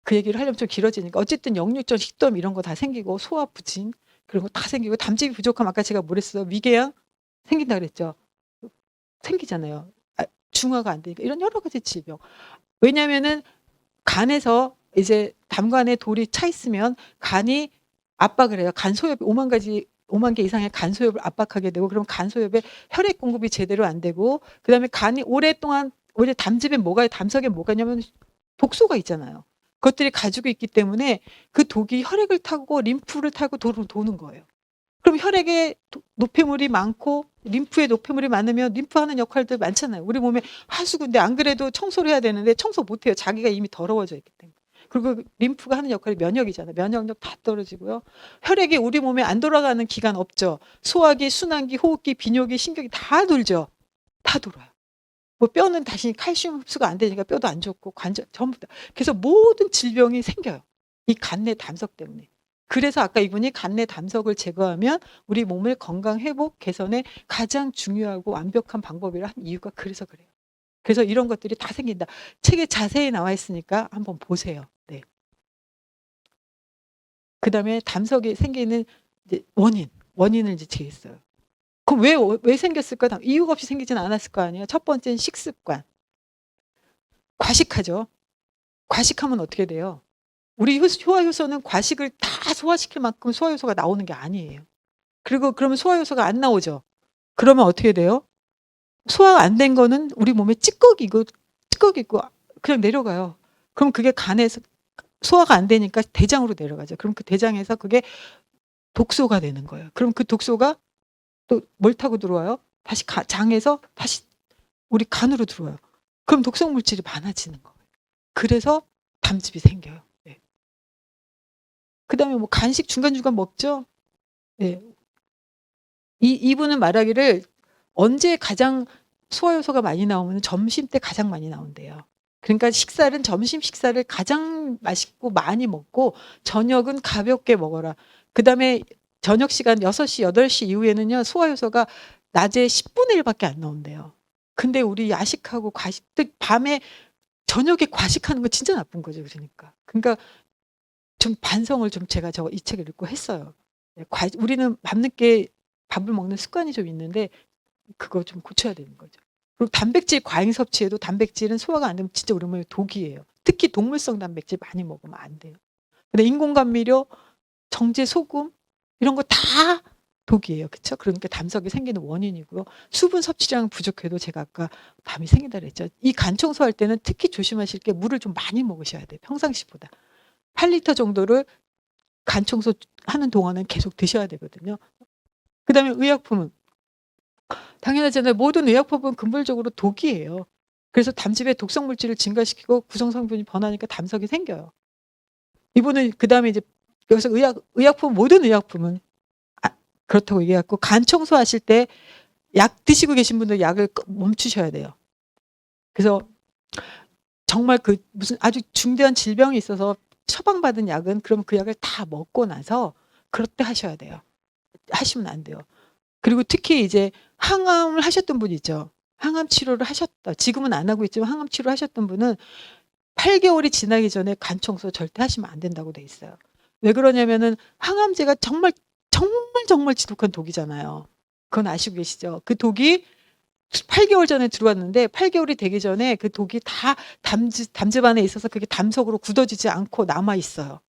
그 얘기를 하려면 좀 길어지니까 어쨌든 역류성 식도염 이런 거 다 생기고 소화 부진 그런 거 다 생기고 담즙이 부족하면 아까 제가 뭐랬어요? 위궤양 생긴다 그랬죠. 생기잖아요. 중화가 안 되니까 이런 여러 가지 질병. 왜냐면은 간에서 이제 담관에 돌이 차 있으면 간이 압박을 해요. 간 소엽이 5만 개 이상의 간 소엽을 압박하게 되고 그럼 간 소엽에 혈액 공급이 제대로 안 되고 그다음에 간이 오랫동안 원래 담즙에 뭐가 담석에 뭐가 있냐면 독소가 있잖아요. 그것들이 가지고 있기 때문에 그 독이 혈액을 타고 림프를 타고 도는 거예요. 그럼 혈액에 노폐물이 많고 림프에 노폐물이 많으면 림프 하는 역할들 많잖아요. 우리 몸에 하수구인데 안 그래도 청소를 해야 되는데 청소 못 해요. 자기가 이미 더러워져 있기 때문에. 그리고 림프가 하는 역할이 면역이잖아요. 면역력 다 떨어지고요. 혈액이 우리 몸에 안 돌아가는 기간 없죠. 소화기, 순환기, 호흡기, 비뇨기, 신경이 다 돌죠. 다 돌아요. 뭐 뼈는 다시 칼슘 흡수가 안 되니까 뼈도 안 좋고 관절 전부 다. 그래서 모든 질병이 생겨요. 이 간내 담석 때문에. 그래서 아까 이분이 간내 담석을 제거하면 우리 몸의 건강 회복 개선에 가장 중요하고 완벽한 방법이라 한 이유가 그래서 그래요. 그래서 이런 것들이 다 생긴다. 책에 자세히 나와 있으니까 한번 보세요. 네. 그다음에 담석이 생기는 이제 원인을 이제 제했어요. 그럼 왜 생겼을까? 이유가 없이 생기지는 않았을 거 아니에요. 첫 번째는 식습관. 과식하죠. 과식하면 어떻게 돼요? 우리 소화효소는 과식을 다 소화시킬 만큼 소화효소가 나오는 게 아니에요. 그리고 그러면 소화효소가 안 나오죠. 그러면 어떻게 돼요? 소화가 안 된 거는 우리 몸에 찌꺼기고 그냥 내려가요. 그럼 그게 간에서 소화가 안 되니까 대장으로 내려가죠. 그럼 그 대장에서 그게 독소가 되는 거예요. 그럼 그 독소가 또 뭘 타고 들어와요? 다시 장에서 다시 우리 간으로 들어와요. 그럼 독성 물질이 많아지는 거예요. 그래서 담즙이 생겨요. 네. 그다음에 뭐 간식 중간중간 먹죠? 네. 이분은 말하기를 언제 가장 소화효소가 많이 나오면 점심 때 가장 많이 나온대요. 그러니까 점심 식사를 가장 맛있고 많이 먹고 저녁은 가볍게 먹어라. 그다음에 저녁 시간 6시, 8시 이후에는요. 소화효소가 낮에 10분의 1밖에 안 나온대요. 근데 우리 야식하고 밤에 저녁에 과식하는 거 진짜 나쁜 거죠. 그러니까 좀 반성을 좀 제가 이 책을 읽고 했어요. 네, 우리는 밤늦게 밥을 먹는 습관이 좀 있는데 그거 좀 고쳐야 되는 거죠. 그리고 단백질 과잉 섭취에도 단백질은 소화가 안 되면 진짜 우리 몸에 독이에요. 특히 동물성 단백질 많이 먹으면 안 돼요. 근데 인공감미료, 정제 소금 이런 거 다 독이에요. 그렇죠? 그러니까 담석이 생기는 원인이고요. 수분 섭취량 부족해도 제가 아까 담이 생긴다 그랬죠. 이 간 청소할 때는 특히 조심하실 게 물을 좀 많이 먹으셔야 돼요. 평상시보다. 8리터 정도를 간 청소하는 동안은 계속 드셔야 되거든요. 그다음에 의약품은 당연하잖아요. 모든 의약품은 근본적으로 독이에요. 그래서 담즙의 독성 물질을 증가시키고 구성 성분이 변하니까 담석이 생겨요. 이분은 그다음에 이제 여기서 의약품 모든 의약품은 그렇다고 얘기했고 간 청소하실 때 약 드시고 계신 분들 약을 멈추셔야 돼요. 그래서 정말 무슨 아주 중대한 질병이 있어서 처방받은 약은 그럼 그 약을 다 먹고 나서 그럴 때 하셔야 돼요. 하시면 안 돼요. 그리고 특히 이제 항암을 하셨던 분 있죠. 항암 치료를 하셨다. 지금은 안 하고 있지만 항암 치료 하셨던 분은 8개월이 지나기 전에 간 청소 절대 하시면 안 된다고 돼 있어요. 왜 그러냐면은 항암제가 정말 지독한 독이잖아요. 그건 아시고 계시죠? 그 독이 8개월 전에 들어왔는데 8개월이 되기 전에 그 독이 다 담즙 안에 있어서 그게 담석으로 굳어지지 않고 남아 있어요.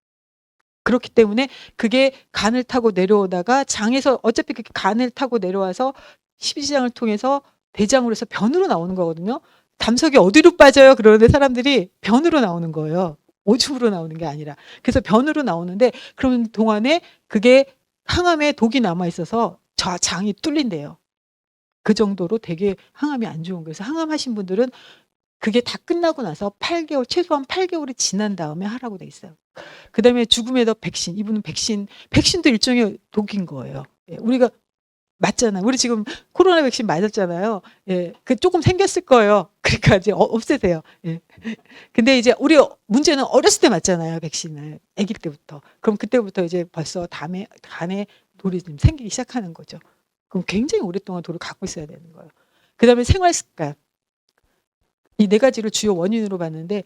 그렇기 때문에 그게 간을 타고 내려오다가 장에서 어차피 그게 간을 타고 내려와서 십이지장을 통해서 대장으로 해서 변으로 나오는 거거든요. 담석이 어디로 빠져요? 그러는데 사람들이 변으로 나오는 거예요. 오줌으로 나오는 게 아니라. 그래서 변으로 나오는데 그런 동안에 그게 항암에 독이 남아 있어서 장이 뚫린대요. 그 정도로 되게 항암이 안 좋은 거예요. 그래서 항암하신 분들은 그게 다 끝나고 나서 8개월, 최소한 8개월이 지난 다음에 하라고 돼 있어요. 그다음에 죽음의 더 백신. 이분은 백신도 일종의 독인 거예요. 예, 우리가 맞잖아요. 우리 지금 코로나 백신 맞았잖아요. 예, 그 조금 생겼을 거예요. 그러니까 이제 없애세요. 예. 근데 이제 우리 문제는 어렸을 때 맞잖아요. 백신을 아기 때부터. 그럼 그때부터 이제 벌써 간에 돌이 좀 생기기 시작하는 거죠. 그럼 굉장히 오랫동안 돌을 갖고 있어야 되는 거예요. 그다음에 생활 습관. 이 네 가지를 주요 원인으로 봤는데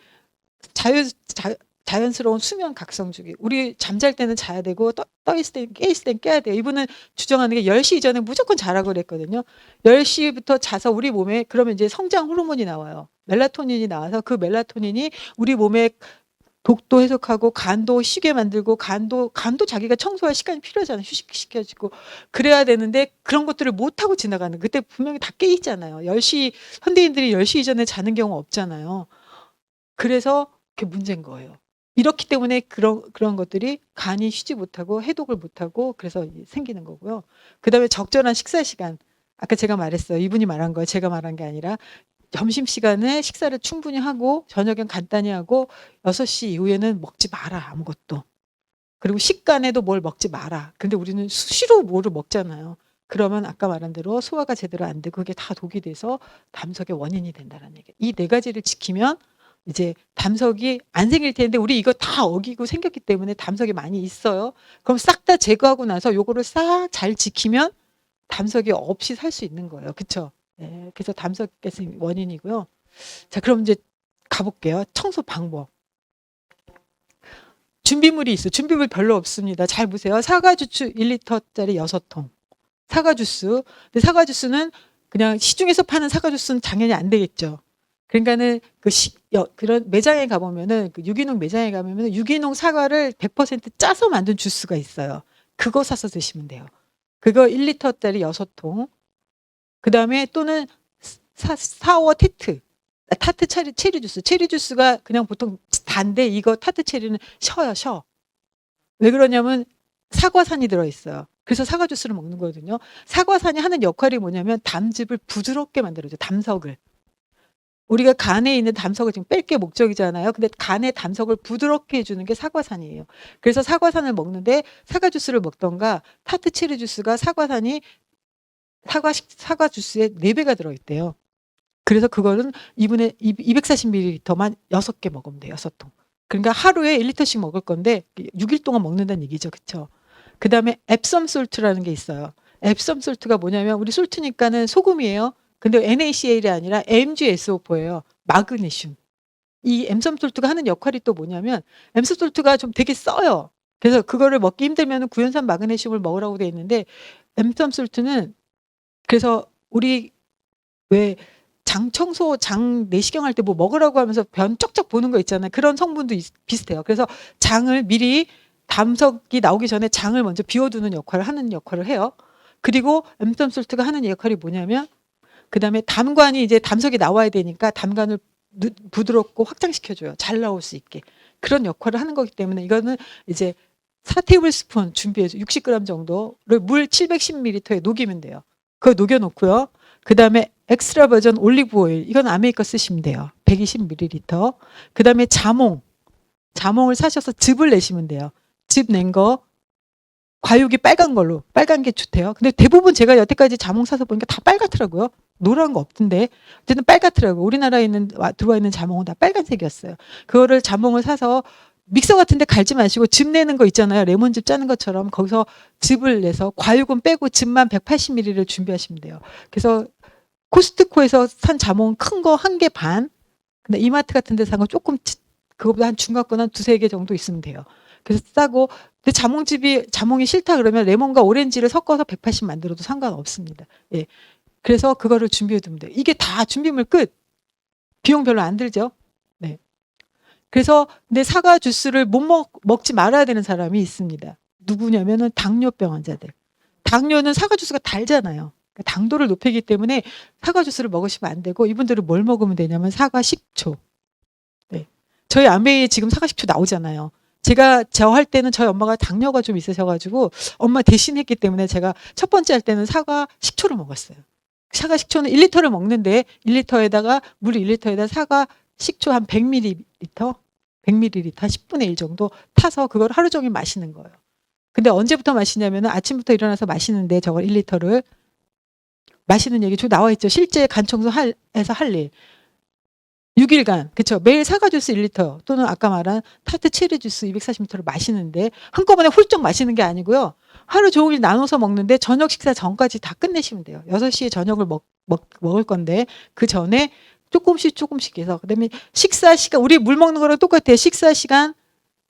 자연스러운 수면 각성 주기. 우리 잠잘 때는 자야 되고 떠 있을 때 깨 있을 땐 깨야 돼요. 이분은 주장하는 게 10시 이전에 무조건 자라고 그랬거든요. 10시부터 자서 우리 몸에 그러면 이제 성장 호르몬이 나와요. 멜라토닌이 나와서 그 멜라토닌이 우리 몸에 독도 해독하고 간도 쉬게 만들고 간도 자기가 청소할 시간이 필요하잖아요. 휴식시켜주고 그래야 되는데 그런 것들을 못하고 지나가는 그때 분명히 다 깨 있잖아요. 10시 현대인들이 10시 이전에 자는 경우 없잖아요. 그래서 그게 문제인 거예요. 이렇기 때문에 그런 것들이 간이 쉬지 못하고 해독을 못하고 그래서 생기는 거고요. 그다음에 적절한 식사 시간. 아까 제가 말했어요. 이분이 말한 거예요. 제가 말한 게 아니라 점심시간에 식사를 충분히 하고 저녁엔 간단히 하고 6시 이후에는 먹지 마라 아무것도. 그리고 식간에도 뭘 먹지 마라. 근데 우리는 수시로 뭐를 먹잖아요. 그러면 아까 말한 대로 소화가 제대로 안 되고 그게 다 독이 돼서 담석의 원인이 된다는 얘기예요. 이 네 가지를 지키면 이제 담석이 안 생길 텐데 우리 이거 다 어기고 생겼기 때문에 담석이 많이 있어요. 그럼 싹 다 제거하고 나서 요거를 싹 잘 지키면 담석이 없이 살 수 있는 거예요. 그렇죠? 네, 그래서 담석의 원인이고요. 자, 그럼 이제 가볼게요. 청소 방법. 준비물이 있어요. 준비물 별로 없습니다. 잘 보세요. 사과 주스 1리터짜리 6통. 사과 주스. 근데 사과 주스는 그냥 시중에서 파는 사과 주스는 당연히 안 되겠죠. 그러니까는 그런 매장에 가보면은 그 유기농 매장에 가면은 유기농 사과를 100% 짜서 만든 주스가 있어요. 그거 사서 드시면 돼요. 그거 1리터짜리 6통. 그 다음에 또는 사워 타트 체리 주스. 체리 주스가 그냥 보통 단데 이거 타트 체리는 셔요. 왜 그러냐면 사과산이 들어있어요. 그래서 사과 주스를 먹는 거거든요. 사과산이 하는 역할이 뭐냐면 담즙을 부드럽게 만들어줘요. 담석을. 우리가 간에 있는 담석을 지금 뺄 게 목적이잖아요. 근데 간의 담석을 부드럽게 해주는 게 사과산이에요. 그래서 사과산을 먹는데 사과 주스를 먹던가 타트 체리 주스가 사과산이 사과 주스에 4배가 들어있대요. 그래서 그거는 240ml만 6개 먹으면 돼요. 6통. 그러니까 하루에 1리터씩 먹을 건데 6일 동안 먹는다는 얘기죠. 그렇죠? 그다음에 앱섬 솔트라는 게 있어요. 앱섬 솔트가 뭐냐면 우리 솔트니까는 소금이에요. 근데 NaCl이 아니라 MgSO4예요. 마그네슘. 이 엠섬 솔트가 하는 역할이 또 뭐냐면 엠섬 솔트가 좀 되게 써요. 그래서 그거를 먹기 힘들면 구연산 마그네슘을 먹으라고 돼 있는데 엠섬 솔트는 그래서 우리 왜 장 내시경 할 때 뭐 먹으라고 하면서 변 쩍쩍 보는 거 있잖아요. 그런 성분도 비슷해요. 그래서 장을 미리 담석이 나오기 전에 장을 먼저 비워두는 하는 역할을 해요. 그리고 엠섬 솔트가 하는 역할이 뭐냐면 그다음에 담관이 이제 담석이 나와야 되니까 담관을 부드럽고 확장시켜줘요. 잘 나올 수 있게. 그런 역할을 하는 거기 때문에 이거는 이제 4테이블스푼 준비해서 60g 정도를 물 710ml에 녹이면 돼요. 그거 녹여놓고요. 그 다음에 엑스트라 버전 올리브 오일. 이건 아메리카 쓰시면 돼요. 120ml. 그 다음에 자몽을 사셔서 즙을 내시면 돼요. 즙 낸 거 과육이 빨간 걸로. 빨간 게 좋대요. 근데 대부분 제가 여태까지 자몽 사서 보니까 다 빨갛더라고요. 노란 거 없던데. 어쨌든 빨갛더라고요. 우리나라에 들어와 있는 자몽은 다 빨간색이었어요. 그거를 자몽을 사서 믹서 같은 데 갈지 마시고 즙 내는 거 있잖아요. 레몬즙 짜는 것처럼 거기서 즙을 내서 과육은 빼고 즙만 180ml를 준비하시면 돼요. 그래서 코스트코에서 산 자몽 큰 거 1개 반. 근데 이마트 같은 데 산 거 조금 그거보다 한 중간 한 2-3개 정도 있으면 돼요. 그래서 싸고 근데 자몽이 싫다 그러면 레몬과 오렌지를 섞어서 180 만들어도 상관없습니다. 예. 그래서 그거를 준비해 두면 돼요. 이게 다 준비물 끝. 비용 별로 안 들죠. 네. 그래서 근데 사과 주스를 먹지 말아야 되는 사람이 있습니다. 누구냐면은 당뇨병 환자들. 당뇨는 사과 주스가 달잖아요. 그러니까 당도를 높이기 때문에 사과 주스를 먹으시면 안 되고 이분들은 뭘 먹으면 되냐면 사과 식초. 네. 저희 아메이에 지금 사과 식초 나오잖아요. 제가 할 때는 저희 엄마가 당뇨가 좀 있으셔가지고 엄마 대신 했기 때문에 제가 첫 번째 할 때는 사과 식초를 먹었어요. 사과 식초는 1리터를 먹는데 1리터에다가 물 1리터에다 사과 식초 한 100ml, 100ml, 10분의 1 정도 타서 그걸 하루 종일 마시는 거예요. 근데 언제부터 마시냐면 아침부터 일어나서 마시는데 저걸 1리터를 마시는 얘기 쭉 나와 있죠. 실제 간 청소해서 할 일. 6일간, 그쵸. 매일 사과 주스 1리터 또는 아까 말한 타트 체리 주스 240ml를 마시는데 한꺼번에 훌쩍 마시는 게 아니고요. 하루 종일 나눠서 먹는데 저녁 식사 전까지 다 끝내시면 돼요. 6시에 저녁을 먹을 건데 그 전에 조금씩 해서 그다음에 식사 시간 우리 물 먹는 거랑 똑같아요. 식사 시간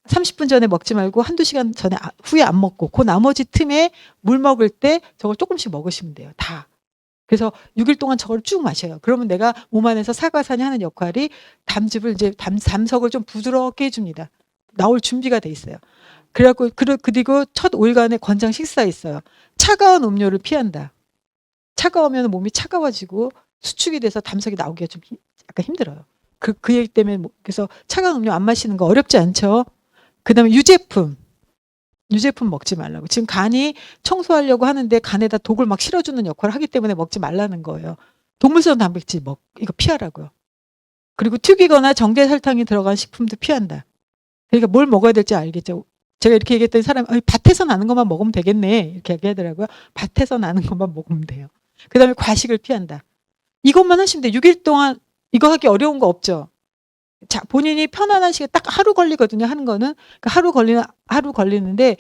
30분 전에 먹지 말고 한두 시간 전에 후에 안 먹고 그 나머지 틈에 물 먹을 때 저걸 조금씩 먹으시면 돼요. 다. 그래서 6일 동안 저걸 쭉 마셔요. 그러면 내가 몸 안에서 사과산이 하는 역할이 담즙을 이제 담석을 좀 부드럽게 해줍니다. 나올 준비가 돼 있어요. 그래갖고 그리고 첫 5일간의 권장 식사 있어요. 차가운 음료를 피한다. 차가우면 몸이 차가워지고 수축이 돼서 담석이 나오기가 좀 약간 힘들어요. 그 얘기 때문에 그래서 차가운 음료 안 마시는 거 어렵지 않죠. 그다음에 유제품 먹지 말라고. 지금 간이 청소하려고 하는데 간에다 독을 막 실어주는 역할을 하기 때문에 먹지 말라는 거예요. 동물성 단백질 이거 피하라고요. 그리고 튀기거나 정제 설탕이 들어간 식품도 피한다. 그러니까 뭘 먹어야 될지 알겠죠. 제가 이렇게 얘기했더니 사람이 밭에서 나는 것만 먹으면 되겠네 이렇게 얘기하더라고요. 밭에서 나는 것만 먹으면 돼요. 그다음에 과식을 피한다. 이것만 하시면 돼요. 6일 동안 이거 하기 어려운 거 없죠. 자, 본인이 편안한 시간 딱 하루 걸리거든요. 하는 거는 그러니까 하루 걸리는데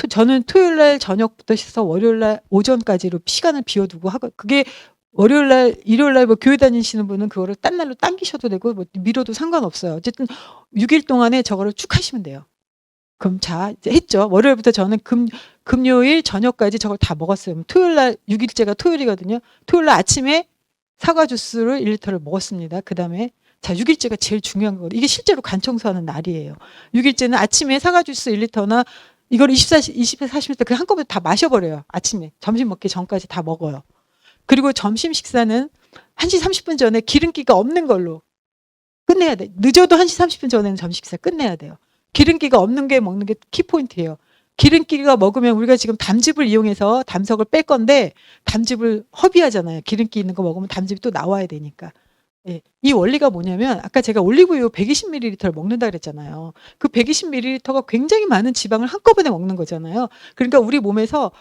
저는 토요일 날 저녁부터 해서 월요일 날 오전까지로 시간을 비워두고 하고 그게 월요일 날 일요일 날 뭐 교회 다니시는 분은 그거를 딴 날로 당기셔도 되고 뭐 미뤄도 상관없어요. 어쨌든 6일 동안에 저거를 쭉 하시면 돼요. 그럼 자 이제 했죠. 월요일부터 저는 금요일 저녁까지 저걸 다 먹었어요. 토요일 날 6일째가 토요일이거든요. 토요일 날 아침에 사과 주스를 1리터를 먹었습니다. 그다음에 자 6일째가 제일 중요한 거거든요. 이게 실제로 간 청소하는 날이에요. 6일째는 아침에 사과 주스 1리터나 이걸 40ml 그냥 한꺼번에 다 마셔버려요. 아침에 점심 먹기 전까지 다 먹어요. 그리고 점심 식사는 1시 30분 전에 기름기가 없는 걸로 끝내야 돼. 늦어도 1시 30분 전에는 점심 식사 끝내야 돼요. 기름기가 없는 게 먹는 게 키포인트예요. 기름기가 먹으면 우리가 지금 담즙을 이용해서 담석을 뺄 건데 담즙을 허비하잖아요. 기름기 있는 거 먹으면 담즙이 또 나와야 되니까. 예. 이 원리가 뭐냐면 아까 제가 올리브유 120ml를 먹는다 그랬잖아요. 그 120ml가 굉장히 많은 지방을 한꺼번에 먹는 거잖아요. 그러니까 우리 몸에서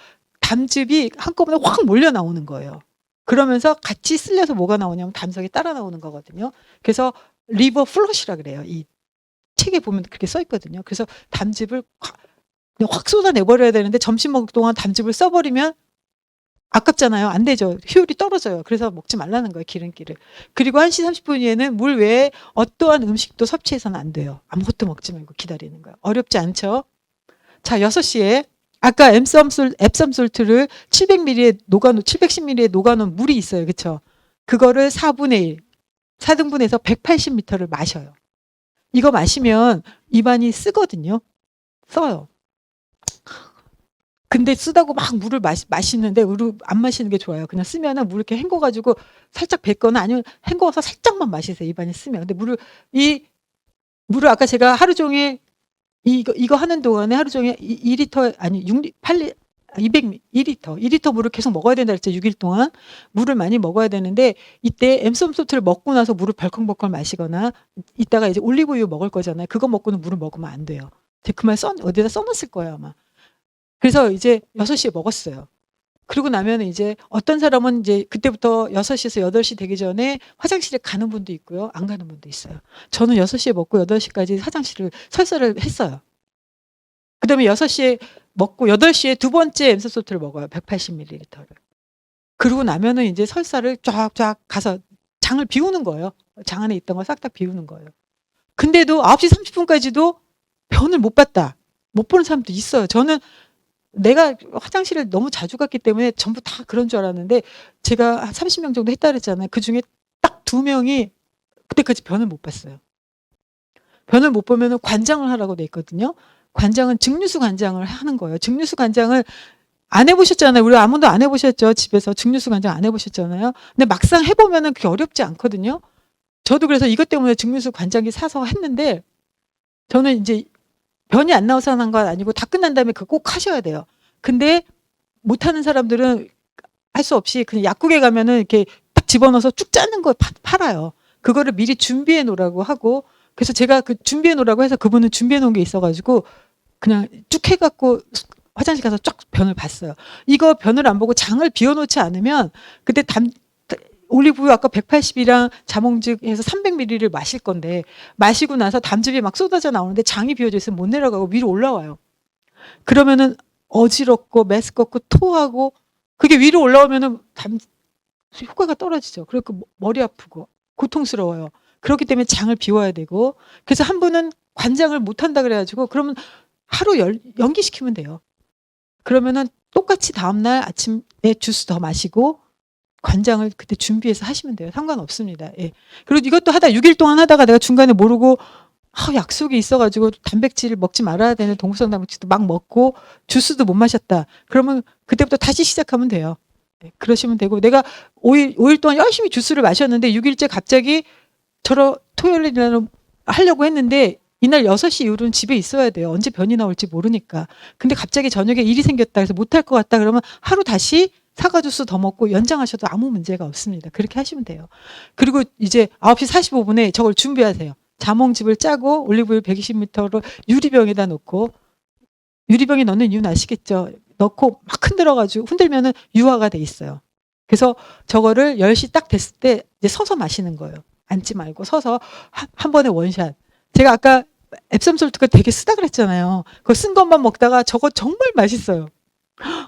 담즙이 한꺼번에 확 몰려 나오는 거예요. 그러면서 같이 쓸려서 뭐가 나오냐면 담석이 따라 나오는 거거든요. 그래서 리버 플러시라 그래요. 이 책에 보면 그렇게 써 있거든요. 그래서 담즙을 그냥 확 쏟아내버려야 되는데 점심 먹을 동안 담즙을 써버리면 아깝잖아요. 안 되죠. 효율이 떨어져요. 그래서 먹지 말라는 거예요. 기름기를. 그리고 1시 30분 이후에는 물 외에 어떠한 음식도 섭취해서는 안 돼요. 아무것도 먹지 말고 기다리는 거예요. 어렵지 않죠? 자, 6시에 아까 앱섬솔트를 710ml에 녹아놓은 물이 있어요. 그렇죠? 그거를 4분의 1, 4등분해서 180ml를 마셔요. 이거 마시면 입안이 쓰거든요. 써요. 근데 쓰다고 막 물을 마시는데 물을 안 마시는 게 좋아요. 그냥 쓰면은 물 이렇게 헹궈가지고 살짝 뱉거나 아니면 헹궈서 살짝만 마시세요. 입안에 쓰면. 근데 물을 아까 제가 하루 종일 이거 하는 동안에 하루 종일 2리터 아니 2리터 물을 계속 먹어야 된다 그랬죠. 6일 동안 물을 많이 먹어야 되는데 이때 엠som 소트를 먹고 나서 물을 벌컥벌컥 마시거나 이따가 이제 올리브유 먹을 거잖아요. 그거 먹고는 물을 먹으면 안 돼요. 그 말 어디다 써놨을 거예요 아마. 그래서 이제 6시에 먹었어요. 그러고 나면 이제 어떤 사람은 이제 그때부터 6시에서 8시 되기 전에 화장실에 가는 분도 있고요. 안 가는 분도 있어요. 저는 6시에 먹고 8시까지 화장실을 설사를 했어요. 그다음에 6시에 먹고 8시에 두 번째 엠소소트를 먹어요. 180ml를. 그러고 나면은 이제 설사를 쫙쫙 가서 장을 비우는 거예요. 장 안에 있던 거 싹 다 비우는 거예요. 근데도 9시 30분까지도 변을 못 봤다. 못 보는 사람도 있어요. 저는 내가 화장실을 너무 자주 갔기 때문에 전부 다 그런 줄 알았는데 제가 한 30명 정도 했다 그랬잖아요. 그중에 딱 2명이 그때까지 변을 못 봤어요. 변을 못 보면은 관장을 하라고 돼 있거든요. 관장은 증류수 관장을 하는 거예요. 증류수 관장을 안 해보셨잖아요. 우리 아무도 안 해보셨죠. 집에서 증류수 관장 안 해보셨잖아요. 근데 막상 해보면은 그게 어렵지 않거든요. 저도 그래서 이것 때문에 증류수 관장기 사서 했는데 저는 이제 변이 안 나와서 한 건 아니고 다 끝난 다음에 그거 꼭 하셔야 돼요. 근데 못하는 사람들은 할 수 없이 그냥 약국에 가면은 이렇게 딱 집어넣어서 쭉 짜는 거 팔아요. 그거를 미리 준비해 놓으라고 하고, 그래서 제가 그 준비해 놓으라고 해서 그분은 준비해 놓은 게 있어가지고 그냥 쭉 해갖고 화장실 가서 쫙 변을 봤어요. 이거 변을 안 보고 장을 비워놓지 않으면 그때 올리브유 아까 180이랑 자몽즙 해서 300ml를 마실 건데, 마시고 나서 담즙이 막 쏟아져 나오는데 장이 비워져 있으면 못 내려가고 위로 올라와요. 그러면은 어지럽고 메스껍고 토하고, 그게 위로 올라오면은 효과가 떨어지죠. 그리고 머리 아프고 고통스러워요. 그렇기 때문에 장을 비워야 되고, 그래서 한 분은 관장을 못 한다 그래가지고 그러면 하루 연기시키면 돼요. 그러면은 똑같이 다음날 아침에 주스 더 마시고 관장을 그때 준비해서 하시면 돼요. 상관없습니다. 예. 그리고 이것도 하다 6일 동안 하다가 내가 중간에 모르고 약속이 있어가지고 단백질을 먹지 말아야 되는 동물성 단백질도 막 먹고 주스도 못 마셨다. 그러면 그때부터 다시 시작하면 돼요. 예. 그러시면 되고, 내가 5일 동안 열심히 주스를 마셨는데 6일째 갑자기 토요일에는 하려고 했는데 이날 6시 이후로는 집에 있어야 돼요. 언제 변이 나올지 모르니까. 근데 갑자기 저녁에 일이 생겼다 그래서 못할 것 같다 그러면 하루 다시 사과 주스 더 먹고 연장하셔도 아무 문제가 없습니다. 그렇게 하시면 돼요. 그리고 이제 9시 45분에 저걸 준비하세요. 자몽즙을 짜고 올리브유 120ml로 유리병에다 넣고, 유리병에 넣는 이유는 아시겠죠? 넣고 막 흔들어가지고 흔들면은 유화가 돼 있어요. 그래서 저거를 10시 딱 됐을 때 이제 서서 마시는 거예요. 앉지 말고 서서 한 번에 원샷. 제가 아까 앱섬솔트가 되게 쓰다 그랬잖아요. 그거 쓴 것만 먹다가 저거 정말 맛있어요.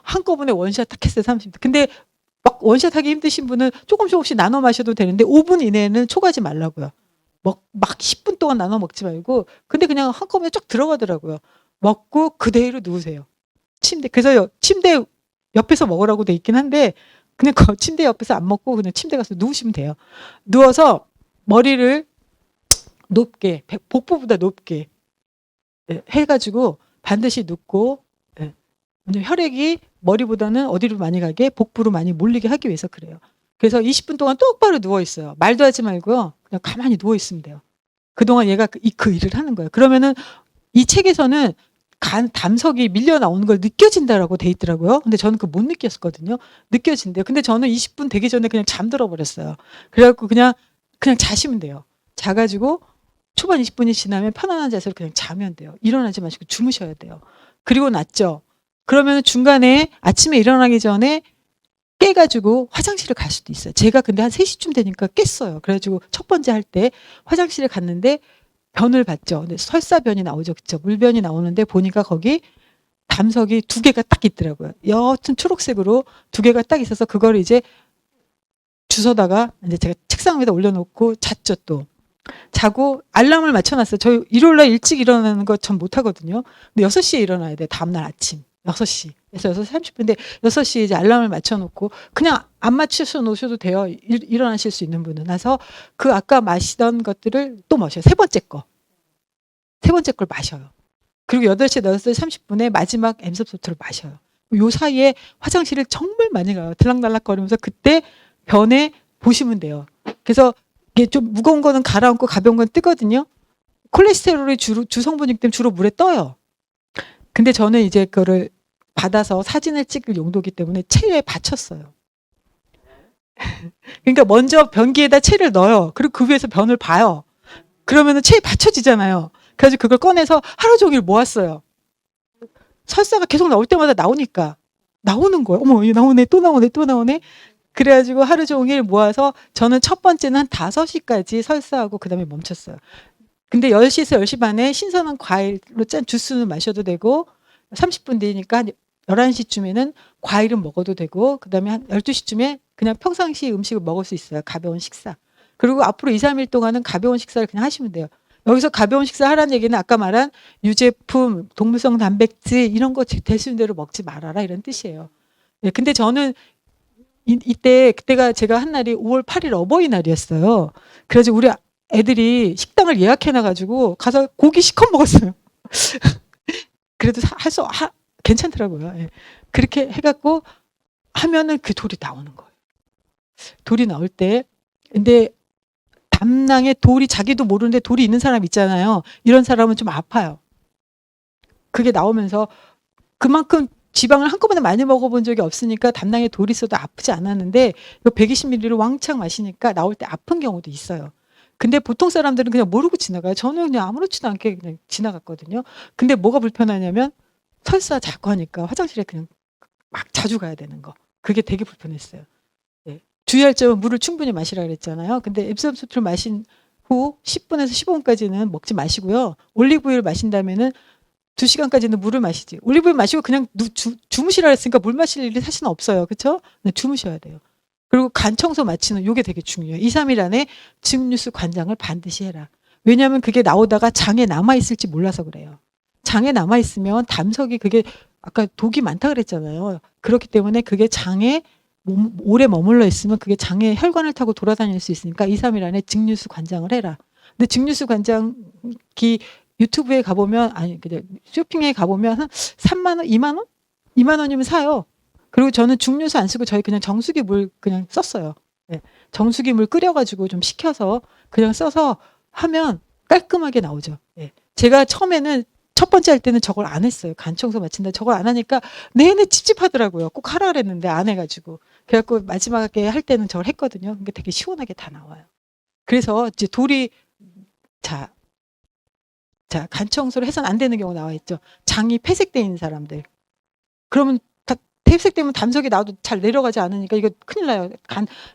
한꺼번에 원샷 딱 했어요. 30분. 근데 막 원샷 하기 힘드신 분은 조금씩 나눠 마셔도 되는데 5분 이내에는 초과하지 말라고요. 막 10분 동안 나눠 먹지 말고, 근데 그냥 한꺼번에 쫙 들어가더라고요. 먹고 그대로 누우세요. 침대. 그래서 침대 옆에서 먹으라고 돼 있긴 한데 그냥 침대 옆에서 안 먹고 그냥 침대 가서 누우시면 돼요. 누워서 머리를 높게, 복부보다 높게 해가지고 반드시 눕고, 혈액이 머리보다는 어디로 많이 가게, 복부로 많이 몰리게 하기 위해서 그래요. 그래서 20분 동안 똑바로 누워 있어요. 말도 하지 말고요. 그냥 가만히 누워 있으면 돼요. 그동안 얘가 그 일을 하는 거예요. 그러면은 이 책에서는 담석이 밀려 나오는 걸 느껴진다라고 돼 있더라고요. 근데 저는 그거 못 느꼈었거든요. 느껴진대요. 근데 저는 20분 되기 전에 그냥 잠들어 버렸어요. 그래갖고 그냥 자시면 돼요. 자가지고 초반 20분이 지나면 편안한 자세로 그냥 자면 돼요. 일어나지 마시고 주무셔야 돼요. 그리고 났죠. 그러면 중간에 아침에 일어나기 전에 깨가지고 화장실을 갈 수도 있어요. 제가 근데 한 3시쯤 되니까 깼어요. 그래가지고 첫 번째 할 때 화장실에 갔는데 변을 봤죠. 근데 설사변이 나오죠. 그쵸? 물변이 나오는데 보니까 거기 담석이 2개가 딱 있더라고요. 옅은 초록색으로 2개가 딱 있어서 그걸 이제 주워다가 이제 제가 책상 위에다 올려놓고 잤죠. 또 자고 알람을 맞춰놨어요. 저희 일요일날 일찍 일어나는 거 전 못하거든요. 근데 6시에 일어나야 돼. 다음날 아침 6시. 그래서 6시 30분인데 6시에 이제 알람을 맞춰놓고 그냥 안 맞춰서 놓으셔도 돼요. 일어나실 수 있는 분은. 나서 그 아까 마시던 것들을 또 마셔요. 세 번째 걸 마셔요. 그리고 8시 30분에 마지막 엠섭소트를 마셔요. 요 사이에 화장실을 정말 많이 가요. 들락날락거리면서 그때 변에 보시면 돼요. 그래서 이게 좀 무거운 거는 가라앉고 가벼운 건 뜨거든요. 콜레스테롤이 주성분이기 때문에 주로 물에 떠요. 근데 저는 이제 그거를 받아서 사진을 찍을 용도이기 때문에 체에 받쳤어요. 그러니까 먼저 변기에다 체를 넣어요. 그리고 그 위에서 변을 봐요. 그러면은 체에 받쳐지잖아요. 그래서 그걸 꺼내서 하루 종일 모았어요. 설사가 계속 나올 때마다 나오니까 나오는 거예요. 어머, 나오네, 또 나오네, 또 나오네. 그래가지고 하루 종일 모아서 저는 첫 번째는 한 5시까지 설사하고 그 다음에 멈췄어요. 근데 10시에서 10시 반에 신선한 과일로 짠 주스는 마셔도 되고 30분 뒤니까 11시쯤에는 과일은 먹어도 되고 그 다음에 한 12시쯤에 그냥 평상시 음식을 먹을 수 있어요. 가벼운 식사. 그리고 앞으로 2, 3일 동안은 가벼운 식사를 그냥 하시면 돼요. 여기서 가벼운 식사 하라는 얘기는 아까 말한 유제품, 동물성 단백질 이런 거 되시는 대로 먹지 말아라 이런 뜻이에요. 네, 근데 저는 그때가 제가 한 날이 5월 8일 어버이날이었어요. 그래서 우리 애들이 식당을 예약해놔가지고 가서 고기 시컷 먹었어요. 그래도 괜찮더라고요. 예. 그렇게 해갖고 하면은 그 돌이 나오는 거예요. 돌이 나올 때, 근데 담낭에 돌이 자기도 모르는데 돌이 있는 사람 있잖아요. 이런 사람은 좀 아파요. 그게 나오면서 그만큼 지방을 한꺼번에 많이 먹어본 적이 없으니까 담낭에 돌이 있어도 아프지 않았는데 이거 120ml를 왕창 마시니까 나올 때 아픈 경우도 있어요. 근데 보통 사람들은 그냥 모르고 지나가요. 저는 그냥 아무렇지도 않게 그냥 지나갔거든요. 근데 뭐가 불편하냐면 설사 자꾸 하니까 화장실에 그냥 막 자주 가야 되는 거. 그게 되게 불편했어요. 네. 주의할 점은 물을 충분히 마시라 그랬잖아요. 근데 앱섬 소트를 마신 후 10분에서 15분까지는 먹지 마시고요. 올리브유를 마신다면은 2시간까지는 물을 마시지. 올리브유 마시고 그냥 주무시라 했으니까 물 마실 일이 사실은 없어요. 그렇죠? 주무셔야 돼요. 그리고 간 청소 마취는 이게 되게 중요해요. 2, 3일 안에 증류수 관장을 반드시 해라. 왜냐하면 그게 나오다가 장에 남아있을지 몰라서 그래요. 장에 남아있으면 담석이 그게 아까 독이 많다 그랬잖아요. 그렇기 때문에 그게 장에 오래 머물러 있으면 그게 장에 혈관을 타고 돌아다닐 수 있으니까 2, 3일 안에 증류수 관장을 해라. 근데 증류수 관장이 유튜브에 가보면 아니 그냥 쇼핑에 가보면 한 3만 원, 2만 원? 2만 원이면 사요. 그리고 저는 중류수 안 쓰고 저희 그냥 정수기 물 그냥 썼어요. 네. 정수기 물 끓여가지고 좀 식혀서 그냥 써서 하면 깔끔하게 나오죠. 네. 제가 처음에는 첫 번째 할 때는 저걸 안 했어요. 간 청소 마친다. 저걸 안 하니까 내내 찝찝하더라고요. 꼭 하라 그랬는데 안 해가지고. 그래갖고 마지막에 할 때는 저걸 했거든요. 그게 되게 시원하게 다 나와요. 그래서 이제 돌이 자, 간 청소를 해서는 안 되는 경우 나와 있죠. 장이 폐색돼 있는 사람들. 그러면 폐색되면 담석이 나도 잘 내려가지 않으니까 이거 큰일 나요.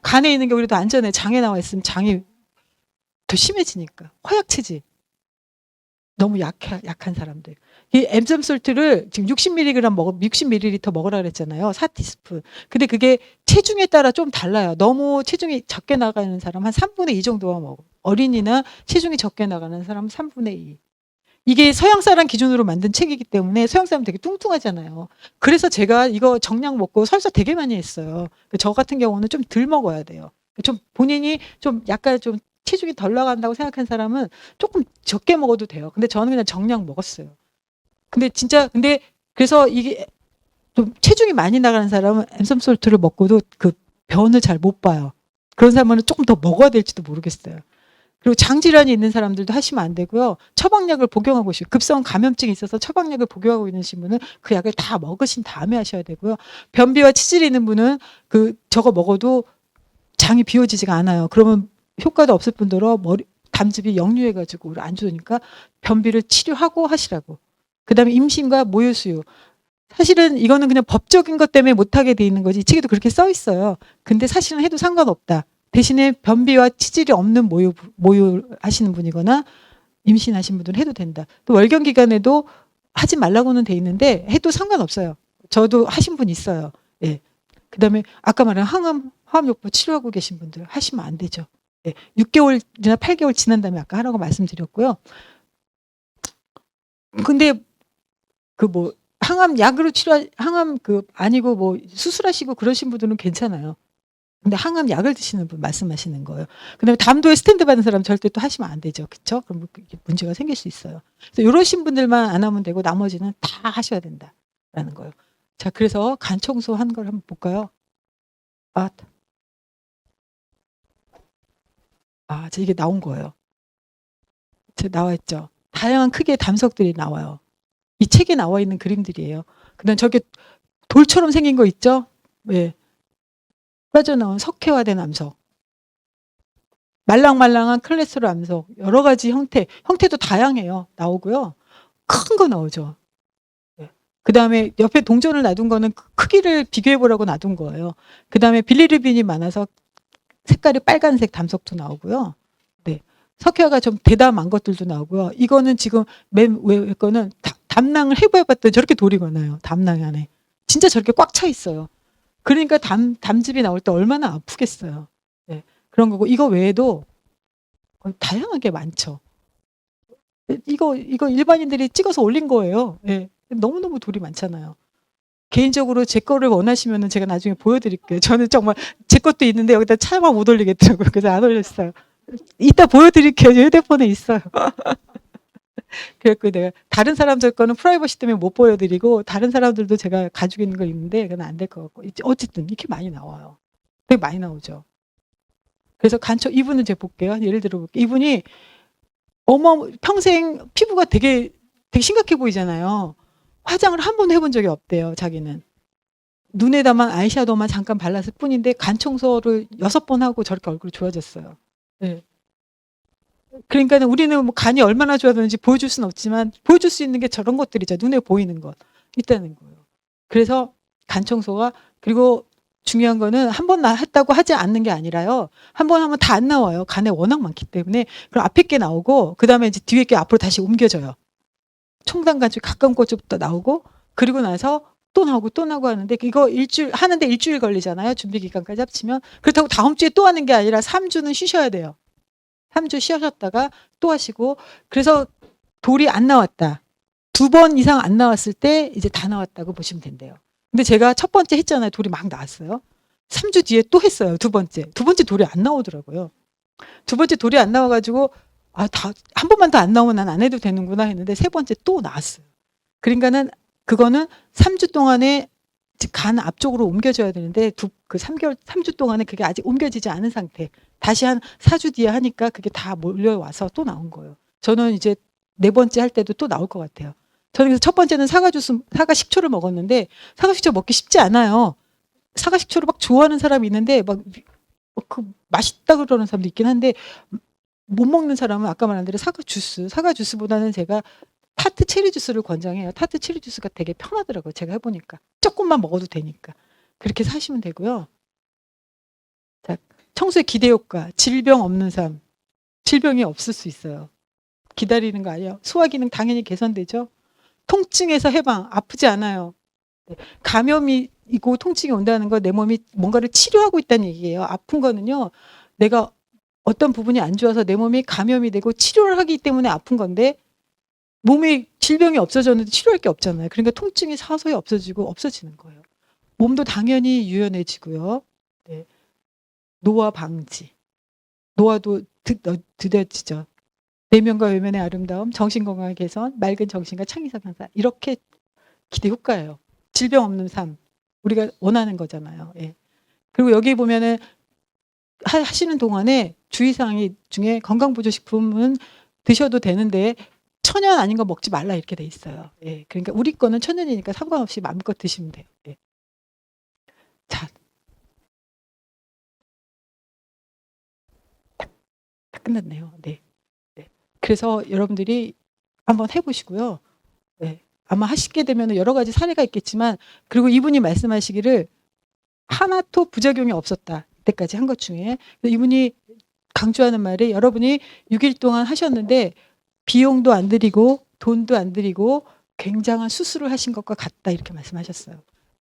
간에 있는 게 오히려 더 안전해. 장에 나와 있으면 장이 더 심해지니까. 허약체질. 너무 약한 사람들. 이 엠som 솔트를 지금 60ml 먹으라 그랬잖아요. 4티스푼. 근데 그게 체중에 따라 좀 달라요. 너무 체중이 적게 나가는 사람 한 3분의 2 정도만 먹어. 어린이나 체중이 적게 나가는 사람 3분의 2. 이게 서양 사람 기준으로 만든 책이기 때문에 서양 사람 되게 뚱뚱하잖아요. 그래서 제가 이거 정량 먹고 설사 되게 많이 했어요. 저 같은 경우는 좀 덜 먹어야 돼요. 좀 본인이 좀 약간 좀 체중이 덜 나간다고 생각한 사람은 조금 적게 먹어도 돼요. 근데 저는 그냥 정량 먹었어요. 근데 그래서 이게 좀 체중이 많이 나가는 사람은 엠섬 솔트를 먹고도 그 변을 잘 못 봐요. 그런 사람은 조금 더 먹어야 될지도 모르겠어요. 그리고 장질환이 있는 사람들도 하시면 안 되고요. 처방약을 복용하고 있어요. 급성 감염증이 있어서 처방약을 복용하고 있는 분은 그 약을 다 먹으신 다음에 하셔야 되고요. 변비와 치질이 있는 분은 저거 먹어도 장이 비워지지가 않아요. 그러면 효과도 없을 뿐더러 담즙이 역류해가지고 안 좋으니까 변비를 치료하고 하시라고. 그다음에 임신과 모유수유. 사실은 이거는 그냥 법적인 것 때문에 못하게 돼 있는 거지. 이 책에도 그렇게 써 있어요. 근데 사실은 해도 상관없다. 대신에 변비와 치질이 없는 모유 하시는 분이거나 임신하신 분들은 해도 된다. 또 월경 기간에도 하지 말라고는 돼 있는데 해도 상관없어요. 저도 하신 분 있어요. 예. 그다음에 아까 말한 화암요법 치료하고 계신 분들 하시면 안 되죠. 예. 6개월이나 8개월 지난 다음에 아까 하라고 말씀드렸고요. 근데 항암 약으로 항암 아니고 수술하시고 그러신 분들은 괜찮아요. 근데 항암 약을 드시는 분 말씀하시는 거예요. 그다음에 담도에 스탠드 받는 사람 절대 또 하시면 안 되죠. 그렇죠? 그럼 문제가 생길 수 있어요. 그래서 이러신 분들만 안 하면 되고 나머지는 다 하셔야 된다라는 거예요. 자, 그래서 간 청소한 걸 한번 볼까요? 이게 나온 거예요. 나와 있죠. 다양한 크기의 담석들이 나와요. 이 책에 나와 있는 그림들이에요. 그다음 저게 돌처럼 생긴 거 있죠? 예. 빠져나온 석회화된 암석. 말랑말랑한 클래스로 암석. 여러 가지 형태도 다양해요. 나오고요. 큰 거 나오죠. 예. 그다음에 옆에 동전을 놔둔 거는 크기를 비교해 보라고 놔둔 거예요. 그다음에 빌리루빈이 많아서 색깔이 빨간색 담석도 나오고요. 네. 석회화가 좀 대담한 것들도 나오고요. 이거는 지금 맨 위에 거는 담낭을 해부해봤더니 저렇게 돌이 많아요. 담낭 안에. 진짜 저렇게 꽉 차 있어요. 그러니까 담즙이 나올 때 얼마나 아프겠어요. 네. 그런 거고 이거 외에도 다양하게 많죠. 이거 일반인들이 찍어서 올린 거예요. 네. 너무너무 돌이 많잖아요. 개인적으로 제 거를 원하시면은 제가 나중에 보여드릴게요. 저는 정말 제 것도 있는데 여기다 차마 못 올리겠더라고요. 그래서 안 올렸어요. 이따 보여드릴게요. 휴대폰에 있어요. 그래서 내가 다른 사람들 거는 프라이버시 때문에 못 보여드리고 다른 사람들도 제가 가지고 있는 거 있는데 그건 안 될 것 같고 어쨌든 이렇게 많이 나와요. 되게 많이 나오죠. 그래서 이분은 제가 볼게요. 예를 들어 볼게요. 이분이 평생 피부가 되게 심각해 보이잖아요. 화장을 한 번 해본 적이 없대요. 자기는. 눈에다만 아이섀도우만 잠깐 발랐을 뿐인데 간 청소를 6번 하고 저렇게 얼굴이 좋아졌어요. 네. 그러니까 우리는 뭐 간이 얼마나 좋아졌는지 보여줄 수는 없지만 보여줄 수 있는 게 저런 것들이죠. 눈에 보이는 것 있다는 거예요. 그래서 간 청소가, 그리고 중요한 거는 한 번 했다고 하지 않는 게 아니라요. 한 번 하면 다 안 나와요. 간에 워낙 많기 때문에. 그럼 앞에 게 나오고 그다음에 이제 뒤에 게 앞으로 다시 옮겨져요. 총단간 쪽 가까운 곳부터 나오고, 그리고 나서 또 나오고 또 나오고 하는데, 이거 하는데 일주일 걸리잖아요. 준비 기간까지 합치면. 그렇다고 다음 주에 또 하는 게 아니라 3주는 쉬셔야 돼요. 3주 쉬셨다가 또 하시고. 그래서 돌이 안 나왔다. 2번 이상 안 나왔을 때 이제 다 나왔다고 보시면 된대요. 근데 제가 첫 번째 했잖아요. 돌이 막 나왔어요. 3주 뒤에 또 했어요. 두 번째 돌이 안 나오더라고요. 두 번째 돌이 안 나와가지고 한 번만 더 안 나오면 난 안 해도 되는구나 했는데 세 번째 또 나왔어요. 그러니까는 그거는 3주 동안에 간 앞쪽으로 옮겨져야 되는데 그 3주 동안에 그게 아직 옮겨지지 않은 상태. 다시 한 4주 뒤에 하니까 그게 다 몰려와서 또 나온 거예요. 저는 이제 4번째 할 때도 또 나올 것 같아요. 저는 그래서 첫 번째는 사과 식초를 먹었는데 사과 식초 먹기 쉽지 않아요. 사과 식초를 막 좋아하는 사람이 있는데 막 그 맛있다 그러는 사람도 있긴 한데, 못 먹는 사람은 아까 말한 대로 사과 주스보다는 제가 타트 체리 주스를 권장해요. 타트 체리 주스가 되게 편하더라고요. 제가 해보니까. 조금만 먹어도 되니까. 그렇게 사시면 되고요. 자, 청소의 기대 효과. 질병 없는 삶. 질병이 없을 수 있어요. 기다리는 거 아니에요. 소화 기능 당연히 개선되죠. 통증에서 해방. 아프지 않아요. 네. 감염이고 통증이 온다는 거, 내 몸이 뭔가를 치료하고 있다는 얘기예요. 아픈 거는요, 내가 어떤 부분이 안 좋아서 내 몸이 감염이 되고 치료를 하기 때문에 아픈 건데, 몸에 질병이 없어졌는데 치료할 게 없잖아요. 그러니까 통증이 서서히 없어지는 거예요. 몸도 당연히 유연해지고요. 네. 노화 방지. 노화도 드뎌지죠. 내면과 외면의 아름다움, 정신건강의 개선, 맑은 정신과 창의성 향상. 이렇게 기대 효과예요. 질병 없는 삶. 우리가 원하는 거잖아요. 예. 그리고 여기 보면은 하시는 동안에 주의사항 중에 건강보조식품은 드셔도 되는데 천연 아닌 거 먹지 말라 이렇게 돼 있어요. 예. 그러니까 우리 거는 천연이니까 상관없이 마음껏 드시면 돼요. 예. 자, 다 끝났네요. 네. 네. 그래서 여러분들이 한번 해보시고요. 네. 아마 하시게 되면 여러 가지 사례가 있겠지만, 그리고 이분이 말씀하시기를 하나도 부작용이 없었다. 이때까지 한 것 중에. 이분이 강조하는 말이, 여러분이 6일 동안 하셨는데 비용도 안 들이고 돈도 안 들이고 굉장한 수술을 하신 것과 같다. 이렇게 말씀하셨어요.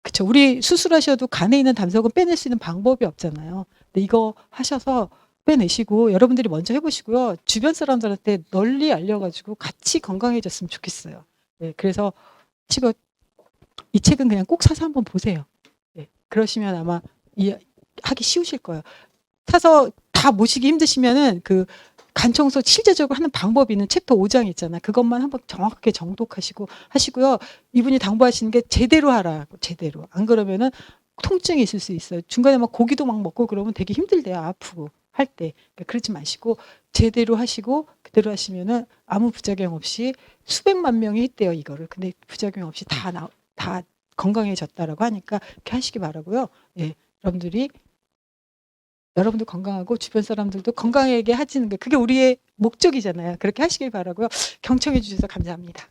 그렇죠. 우리 수술하셔도 간에 있는 담석은 빼낼 수 있는 방법이 없잖아요. 근데 이거 하셔서 빼내시고 여러분들이 먼저 해보시고요. 주변 사람들한테 널리 알려가지고 같이 건강해졌으면 좋겠어요. 네, 그래서 이 책은 그냥 꼭 사서 한번 보세요. 네, 그러시면 아마 하기 쉬우실 거예요. 사서 다 모시기 힘드시면은 그 간청소 실제적으로 하는 방법이 있는 챕터 5장 있잖아요. 그것만 한번 정확하게 정독하시고 하시고요. 이분이 당부하시는 게 제대로 하라. 제대로. 안 그러면은 통증이 있을 수 있어요. 중간에 막 고기도 막 먹고 그러면 되게 힘들대요. 아프고 할 때. 그러니까 그러지 마시고 제대로 하시고 그대로 하시면은 아무 부작용 없이 수백만 명이 했대요. 이거를. 근데 부작용 없이 다 건강해졌다라고 하니까 그렇게 하시기 바라고요. 예, 여러분도 건강하고 주변 사람들도 건강하게 하시는 게 그게 우리의 목적이잖아요. 그렇게 하시길 바라고요. 경청해 주셔서 감사합니다.